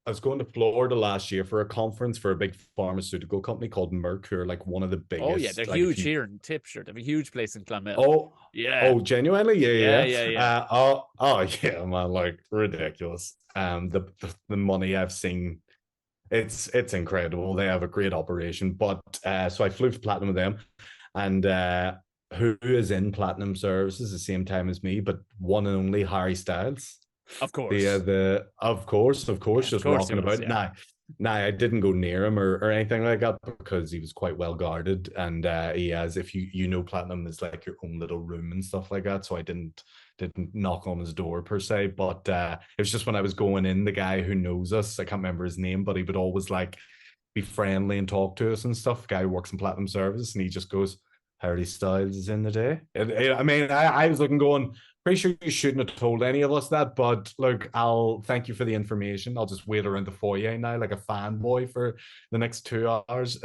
Speaker 2: was going to Florida last year for a conference for a big pharmaceutical company called Merck, who are like one of the
Speaker 1: Oh, yeah. They're
Speaker 2: biggest. Like if
Speaker 1: huge
Speaker 2: you
Speaker 1: here in Tipshire. They have a huge place in Clonmel.
Speaker 2: oh
Speaker 1: Yeah.
Speaker 2: oh genuinely
Speaker 1: Yeah,
Speaker 2: yeah
Speaker 1: yeah,
Speaker 2: yeah
Speaker 1: yeah.
Speaker 2: yeah man, like ridiculous. The money I've seen, it's incredible. They have a great operation. But so I flew to Platinum with them, and who is in Platinum Services the same time as me, but one and only Harry Styles.
Speaker 1: Of course.
Speaker 2: The of course,
Speaker 1: Yeah, of
Speaker 2: just
Speaker 1: course he
Speaker 2: rocking
Speaker 1: was.
Speaker 2: about.
Speaker 1: Yeah.
Speaker 2: Now I didn't go near him or anything like that because he was quite well guarded, and he has, if you know, Platinum is like your own little room and stuff like that. So I didn't knock on his door per se, but it was just when I was going in, the guy who knows us, I can't remember his name, but he would always like be friendly and talk to us and stuff. Guy who works in Platinum Service, and he just goes, Harry Styles is in the day. I mean, I was looking, going, pretty sure you shouldn't have told any of us that, but look, I'll thank you for the information. I'll just wait around the foyer now like a fanboy for the next 2 hours.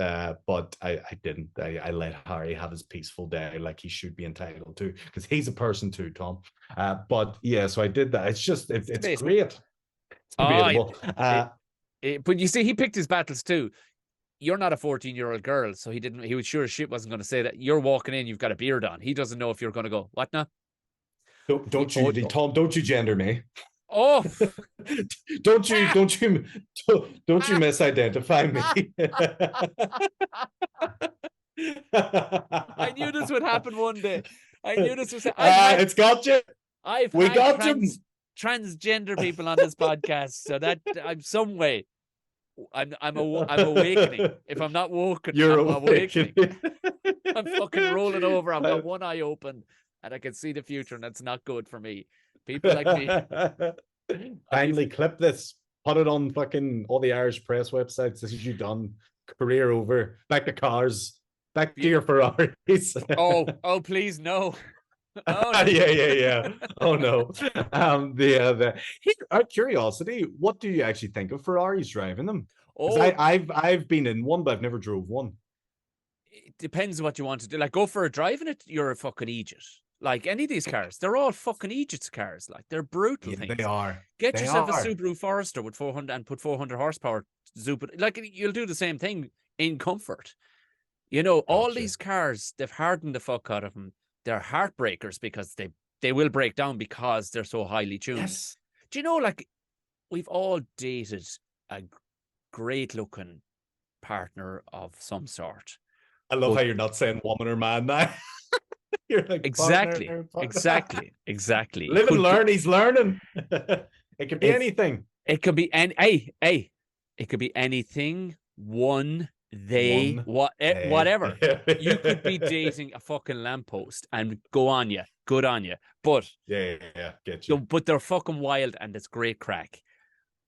Speaker 2: But I didn't. I let Harry have his peaceful day like he should be entitled to, because he's a person too, Tom. But yeah, so I did that. It's just, it's great. It's debatable.
Speaker 1: But you see, he picked his battles too. You're not a 14-year-old girl, so he was sure as shit wasn't going to say that. You're walking in, you've got a beard on. He doesn't know if you're going to go, what now?
Speaker 2: Don't you, Tom, don't you gender me.
Speaker 1: Oh,
Speaker 2: don't you misidentify me.
Speaker 1: I knew this would happen one day. I knew this was.
Speaker 2: It's got you.
Speaker 1: We got transgender people on this podcast, so that I'm some way. I'm awakening. If I'm not woken,
Speaker 2: you're
Speaker 1: I'm awakening. I'm fucking rolling over. I've got one eye open, and I can see the future, and that's not good for me. People like me.
Speaker 2: Finally, clip this. Put it on fucking all the Irish press websites. This is you done. Career over. Back to cars. Back to your Ferraris.
Speaker 1: oh, please no. Oh, no.
Speaker 2: yeah. Oh no. Out of curiosity, what do you actually think of Ferraris driving them? I've been in one, but I've never drove one.
Speaker 1: It depends what you want to do. Like, go for a drive in it, you're a fucking idiot. Like, any of these cars, they're all fucking idiots cars. Like, they're brutal things.
Speaker 2: They are.
Speaker 1: Get yourself a Subaru Forester with 400 and put 400 horsepower. Like, you'll do the same thing in comfort. You know, all these cars, they've hardened the fuck out of them. They're heartbreakers because they will break down because they're so highly tuned.
Speaker 2: Yes.
Speaker 1: Do you know, like, we've all dated a great looking partner of some sort.
Speaker 2: I love how you're not saying woman or man now. You're like,
Speaker 1: exactly.
Speaker 2: Live and learn. He's learning. It could be anything.
Speaker 1: It could be it could be anything. Whatever. You could be dating a fucking lamppost and go on you. Good on you. But
Speaker 2: yeah, get you.
Speaker 1: But they're fucking wild and it's great crack.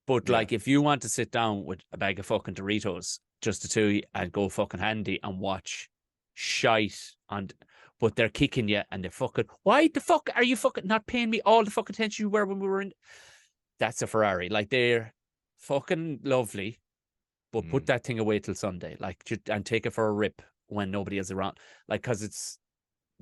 Speaker 1: But like, if you want to sit down with a bag of fucking Doritos, just the two, and go fucking handy and watch shite, but they're kicking you and they're fucking, why the fuck are you fucking not paying me all the fucking attention you were when we were in? That's a Ferrari. Like, they're fucking lovely. But put that thing away till Sunday, like, and take it for a rip when nobody is around. Like, because it's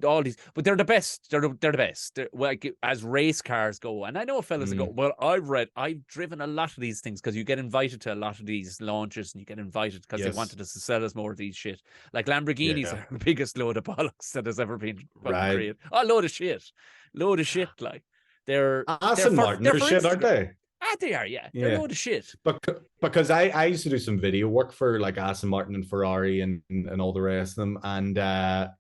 Speaker 1: all these, but they're the best. They're the best. They're, like, as race cars go. And I know fellas that go, well, I've driven a lot of these things, because you get invited to a lot of these launches, and you get invited because they wanted us to sell us more of these shit. Like, Lamborghinis are the biggest load of bollocks that has ever been created. Oh, load of shit. Like, they're
Speaker 2: Aston Martin are shit, aren't they?
Speaker 1: They are, yeah. They're a load of shit.
Speaker 2: Because I used to do some video work for like Aston Martin and Ferrari and all the rest of them. And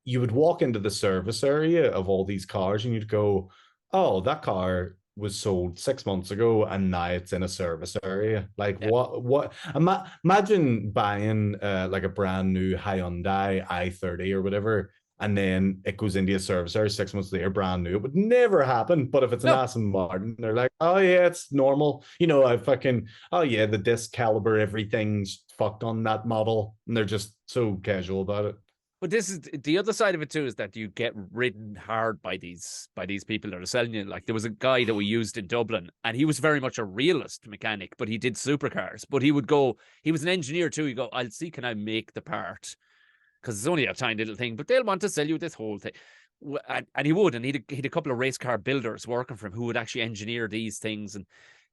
Speaker 2: you would walk into the service area of all these cars and you'd go, oh, that car was sold 6 months ago and now it's in a service area. Like, what? Imagine buying like a brand new Hyundai i30 or whatever, and then it goes into a service area 6 months later, brand new. It would never happen. But if it's an Aston Martin, they're like, oh yeah, it's normal. You know, the disc caliber, everything's fucked on that model. And they're just so casual about it.
Speaker 1: But this is the other side of it too, is that you get ridden hard by these people that are selling you. Like, there was a guy that we used in Dublin, and he was very much a realist mechanic, but he did supercars. But he was an engineer too. He'd go, I'll see, can I make the part? Because it's only a tiny little thing, but they'll want to sell you this whole thing. and he would, and he'd a couple of race car builders working for him who would actually engineer these things,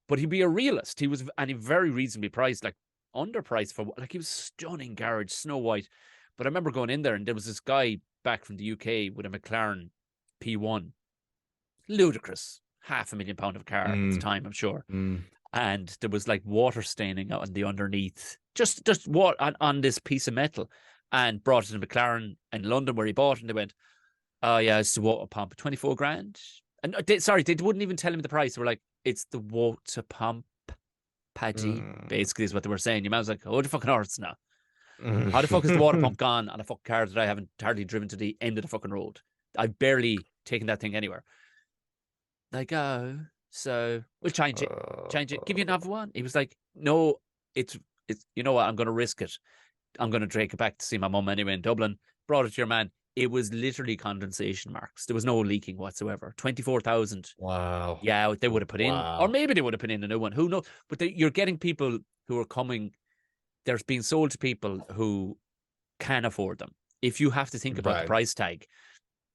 Speaker 1: but he'd be a realist. He very reasonably priced, like underpriced for, like, he was stunning garage, Snow White. But I remember going in there and there was this guy back from the UK with a McLaren P1, ludicrous, £500,000 of a car at the time, I'm sure. And there was like water staining on the underneath, just what on this piece of metal, and brought it to McLaren in London where he bought it, and they went, "Oh yeah, it's the water pump, 24 grand." And they wouldn't even tell him the price. They were like, "It's the water pump, Paddy." Basically, is what they were saying. Your man's like, "Oh, the fucking horse now. How the fuck is the water pump gone on a fucking car that I haven't hardly driven to the end of the fucking road? I've barely taken that thing anywhere." Like, oh, so we'll change it. Give you another one. He was like, "No, it's you know what? I'm going to risk it. I'm going to take it back to see my mum anyway in Dublin." Brought it to your man. It was literally condensation marks. There was no leaking whatsoever. 24,000.
Speaker 2: Wow.
Speaker 1: Yeah, they would have put in, or maybe they would have put in a new one. Who knows? But you're getting people who are coming. There's being sold to people who can afford them. If you have to think about the price tag,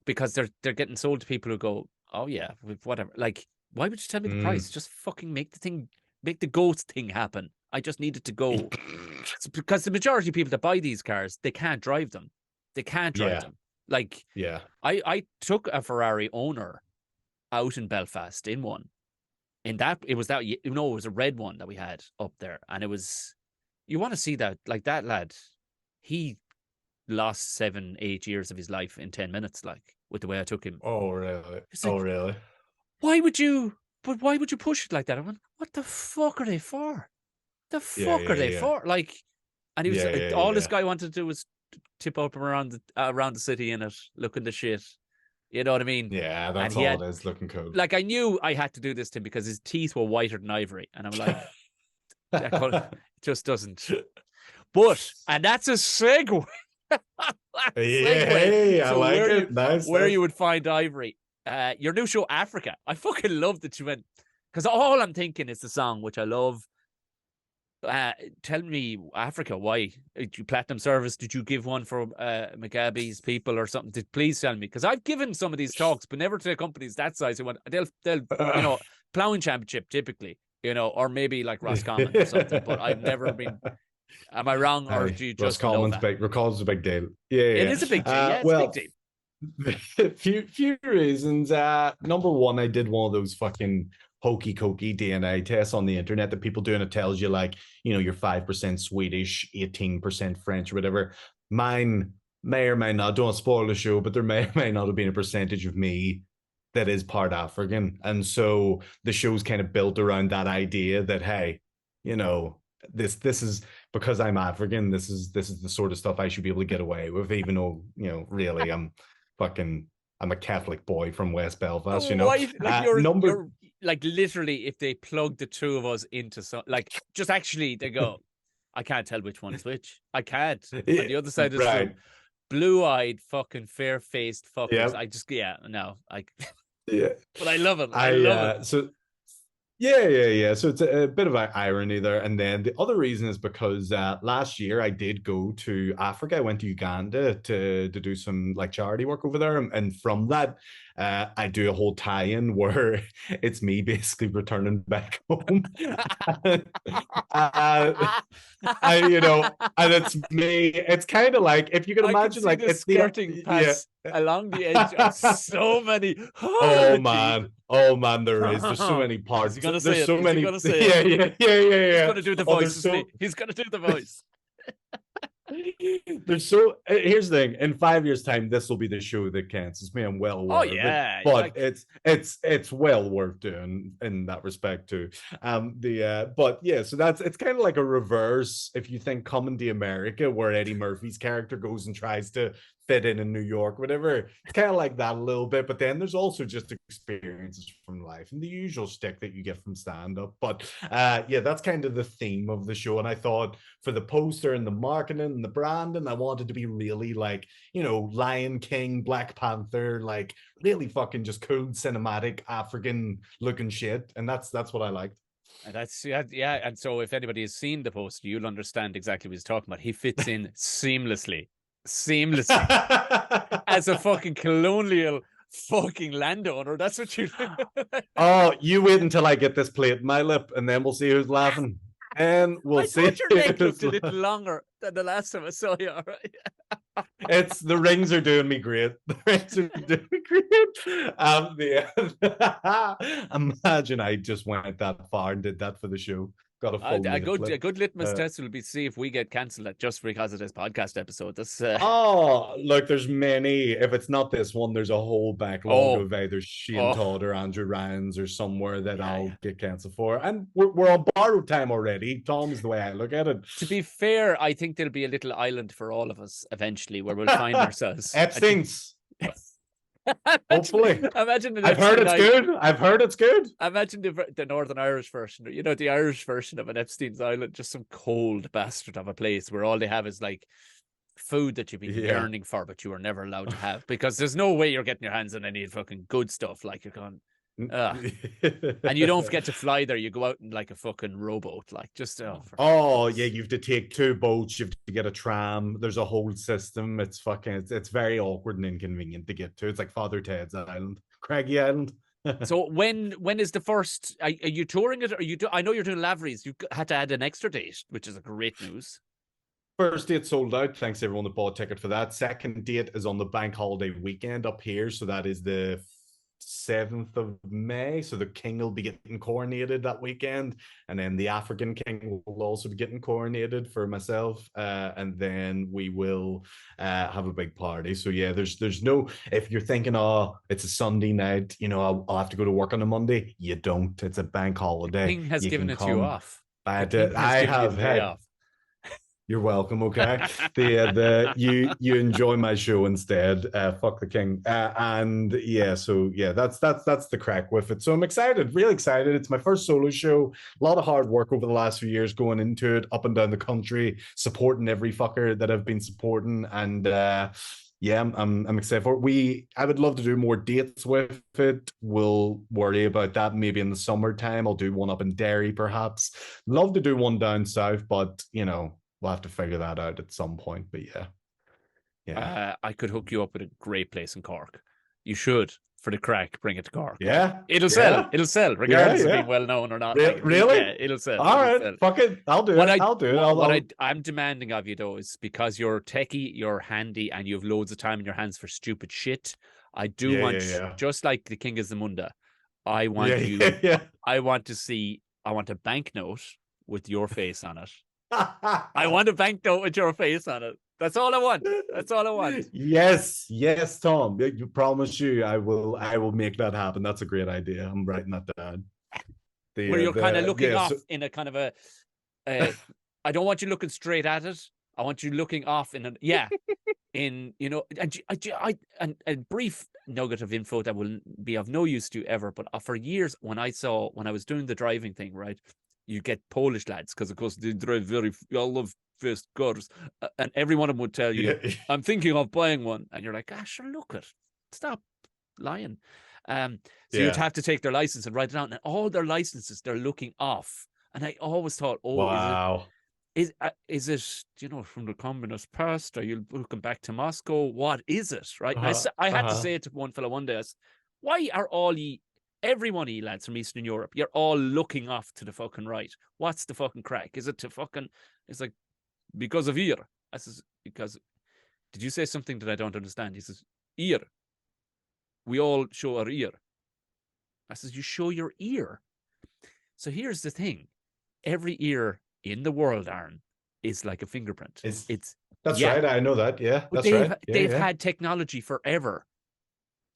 Speaker 1: because they're getting sold to people who go, "Oh yeah, whatever." Like, why would you tell me the price? Just fucking make the ghost thing happen. I just need it to go. Because the majority of people that buy these cars, they can't drive them. They can't drive them. Like, I took a Ferrari owner out in Belfast in one. It was a red one that we had up there. And it was, you want to see that, like, that lad, he lost 7-8 years of his life in 10 minutes, like, with the way I took him.
Speaker 2: Oh, really? Like, really?
Speaker 1: Why would you push it like that? I went, what the fuck are they for? The fuck are they for? Like, and he was all this guy wanted to do was tip up around the city in it, looking the shit. You know what I mean?
Speaker 2: Yeah, that's all it is, looking cool.
Speaker 1: Like, I knew I had to do this to him because his teeth were whiter than ivory, and I'm like, it just doesn't. But, and that's a segue.
Speaker 2: Hey, I like it. Nice.
Speaker 1: Where you would find ivory. Your new show, Africa. I fucking love that you went, because all I'm thinking is the song, which I love. Tell me, Africa, why? Did you platinum service? Did you give one for Mugabe's people or something? Please tell me, because I've given some of these talks, but never to companies that size. Who want they'll plowing championship typically, or maybe like Roscommon or something. But I've never been. Am I wrong, or do you just
Speaker 2: Roscommon's a big deal? Yeah,
Speaker 1: it is a big deal. Yeah, it's a big
Speaker 2: deal. few reasons. Number one, I did one of those fucking hokey cokey DNA tests on the internet that people do, and it tells you, like, you're 5% Swedish, 18% French, or whatever. Mine may or may not, don't spoil the show, but there may or may not have been a percentage of me that is part African. And so the show's kind of built around that idea that, hey, this is because I'm African, this is the sort of stuff I should be able to get away with, even though, really I'm a Catholic boy from West Belfast,
Speaker 1: You're like, literally, if they plug the two of us into like, just actually they go, I can't tell which one is which. I can't. On the other side of the room, blue-eyed, fucking fair-faced fuckers. Yep. I just, but I love it. I love it.
Speaker 2: So yeah. So it's a bit of an irony there. And then the other reason is because last year I did go to Africa. I went to Uganda to do some like charity work over there. And from that, I do a whole tie-in where it's me basically returning back home. And it's me. It's kind of like, if you can imagine, like, it's
Speaker 1: skirting past along the edge of so many.
Speaker 2: Oh man, there's so many parts.
Speaker 1: He's gonna
Speaker 2: say
Speaker 1: so many.
Speaker 2: Yeah.
Speaker 1: He's gonna do the voice. He's gonna do the voice.
Speaker 2: Here's the thing. In 5 years' time, this will be the show that cancels me. I'm well aware.
Speaker 1: Oh yeah,
Speaker 2: but it's well worth doing in that respect too. But yeah, so it's kind of like a reverse. If you think Coming to America, where Eddie Murphy's character goes and tries to fit in New York, whatever, it's kind of like that a little bit. But then there's also just experiences from life and the usual shtick that you get from stand-up. But that's kind of the theme of the show. And I thought, for the poster and the marketing and the branding, I wanted to be really like, Lion King, Black Panther, like really fucking just cool cinematic African looking shit. And that's what I liked.
Speaker 1: And that's and so if anybody has seen the poster, you'll understand exactly what he's talking about. He fits in seamlessly seamlessly as a fucking colonial fucking landowner. That's what you do.
Speaker 2: Oh, you wait until I get this plate in my lip, and then we'll see who's laughing. And we'll
Speaker 1: I
Speaker 2: see.
Speaker 1: thought your neck looked a little longer than the last time I saw you. All right.
Speaker 2: It's the rings are doing me great. The rings are doing me great. Imagine I just went that far and did that for the show. Got a full
Speaker 1: A good
Speaker 2: flip.
Speaker 1: litmus test will be see if we get cancelled just because of this podcast episode. That's
Speaker 2: Oh, look, there's many. If it's not this one, there's a whole backlog of either Shane Todd or Andrew Ryan's or somewhere that I'll get cancelled for. And we're on borrowed time already. Tom is the way I look at it.
Speaker 1: To be fair, I think there'll be a little island for all of us eventually where we'll find ourselves.
Speaker 2: Epstein's. Hopefully.
Speaker 1: Imagine
Speaker 2: I've heard it's good. I've heard it's good.
Speaker 1: Imagine the Northern Irish version, you know, the Irish version of an Epstein's Island, just some cold bastard of a place where all they have is like food that you've been yearning for, but you were never allowed to have because there's no way you're getting your hands on any fucking good stuff. Like you're going, and you don't get to fly there. You go out in like a fucking rowboat, like just
Speaker 2: yeah, you have to take 2 boats, you have to get a tram, there's a whole system. It's fucking it's very awkward and inconvenient to get to. It's like Father Ted's Island, Craggy Island.
Speaker 1: So when is the first, are you touring it, or I know you're doing Lavery's, you had to add an extra date, which is a great news.
Speaker 2: First date sold out, thanks to everyone that bought a ticket for that. Second date is on the bank holiday weekend up here, so that is the 7th of May. So the king will be getting coronated that weekend, and then the African king will also be getting coronated for myself, and then we will have a big party. So yeah, there's no, if you're thinking, oh, it's a Sunday night, you know, I'll have to go to work on a Monday, you don't. It's a bank holiday.
Speaker 1: The king has given it to you off.
Speaker 2: I have had. You're welcome. Okay, you enjoy my show instead. Fuck the king. And yeah, so yeah, that's the crack with it. So I'm excited, really excited. It's my first solo show. A lot of hard work over the last few years going into it, up and down the country, supporting every fucker that I've been supporting, and yeah, I'm excited for it. I would love to do more dates with it. We'll worry about that maybe in the summertime. I'll do one up in Derry, perhaps. Love to do one down south, but you know, we'll have to figure that out at some point. But yeah.
Speaker 1: I could hook you up with a great place in Cork. You should, for the crack, bring it to Cork.
Speaker 2: Yeah,
Speaker 1: it'll sell. It'll sell, regardless of being well known or not.
Speaker 2: Really?
Speaker 1: Yeah, it'll sell.
Speaker 2: All right, fuck it. I'll do it. I'll do it.
Speaker 1: What I'm demanding of you though is, because you're techie, you're handy, and you have loads of time in your hands for stupid shit. I do want, just like the King of Zamunda, I want I want a banknote with your face on it. I want a banknote with your face on it. That's all I want. That's all I want.
Speaker 2: Yes, Tom. You promise you, I will make that happen. That's a great idea. I'm writing that down.
Speaker 1: Where you're kind of looking off in a kind of a. I don't want you looking straight at it. I want you looking off in you know, a brief nugget of info that will be of no use to you ever. But for years, when I was doing the driving thing, right. You get Polish lads, because of course they drive very, I love fast cars, and every one of them would tell you, I'm thinking of buying one, and you're like, sure, look it, stop lying. So you'd have to take their license and write it down, and all their licenses they're looking off, and I always thought,
Speaker 2: wow,
Speaker 1: is it, you know, from the communist past? Are you looking back to Moscow? What is it, right? I had to say it to one fellow one day, why are every one of you lads from Eastern Europe, you're all looking off to the fucking right? What's the fucking crack? Is it to fucking, it's like, because of ear. I says, because, did you say something that I don't understand? He says, ear. We all show our ear. I says, you show your ear. So here's the thing. Every ear in the world, Aaron, is like a fingerprint.
Speaker 2: That's right. I know that. Yeah, that's right.
Speaker 1: They've had technology forever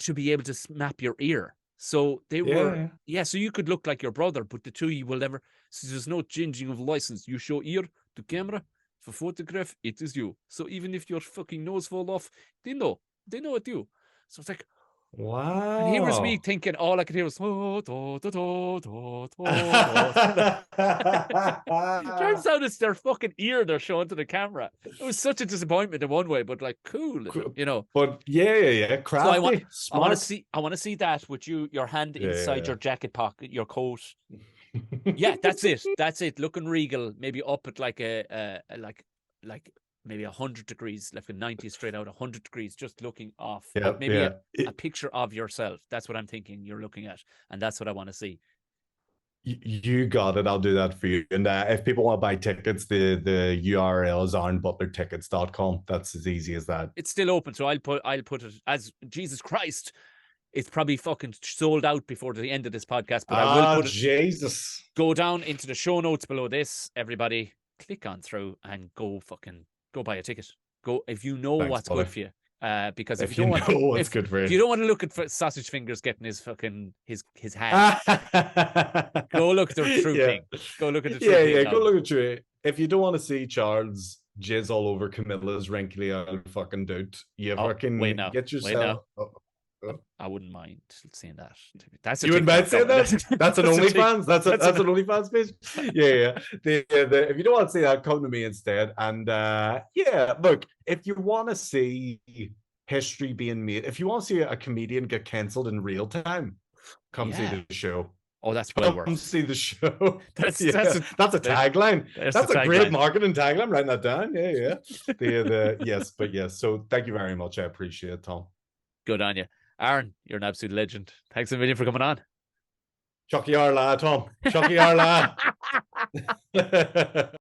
Speaker 1: to be able to map your ear. So they were, so you could look like your brother, but the two you will never, so there's no changing of license. You show ear to camera, for photograph, it is you. So even if your fucking nose fall off, they know it's you. So it's like,
Speaker 2: wow.
Speaker 1: And here was me thinking, all I could hear was, turns out it's their fucking ear they're showing to the camera. It was such a disappointment in one way, but like cool, you know.
Speaker 2: But yeah. Crafty,
Speaker 1: so I want to see that with your hand inside your jacket pocket, your coat. Yeah, that's it. Looking regal, maybe up at like a like maybe 100 degrees, left with 90 straight out, 100 degrees, just looking off.
Speaker 2: Yeah,
Speaker 1: Like maybe
Speaker 2: yeah.
Speaker 1: a picture of yourself. That's what I'm thinking you're looking at. And that's what I want to see.
Speaker 2: You got it. I'll do that for you. And if people want to buy tickets, the URL is aaronbutlertickets.com. That's as easy as that.
Speaker 1: It's still open, so I'll put it as Jesus Christ. It's probably fucking sold out before the end of this podcast, but I will put it.
Speaker 2: Jesus.
Speaker 1: Go down into the show notes below this. Everybody, click on through and go buy a ticket. Go if you know
Speaker 2: Thanks,
Speaker 1: what's
Speaker 2: buddy.
Speaker 1: good for you. Because
Speaker 2: if you know what's good for you,
Speaker 1: if you don't want to look at Sausage Fingers getting his fucking his hat, go look at the True King. Go look at the True King.
Speaker 2: Yeah. Go look at True. If you don't want to see Charles jizz all over Camilla's wrinkly old fucking dude, you fucking get yourself.
Speaker 1: I wouldn't mind seeing that. That's
Speaker 2: you wouldn't mind seeing that. That's an OnlyFans. That's an OnlyFans page. Yeah. If you don't want to see that, come to me instead. And look, if you want to see history being made, if you want to see a comedian get cancelled in real time, come see the show.
Speaker 1: Oh, that's well worth.
Speaker 2: Come see the show. That's a
Speaker 1: tagline.
Speaker 2: That's a great marketing tagline. I'm writing that down. Yeah. Yes. So thank you very much. I appreciate it, Tom.
Speaker 1: Good on you. Aaron, you're an absolute legend. Thanks a million for coming on.
Speaker 2: Chucky Arla, Tom. Chucky Arla.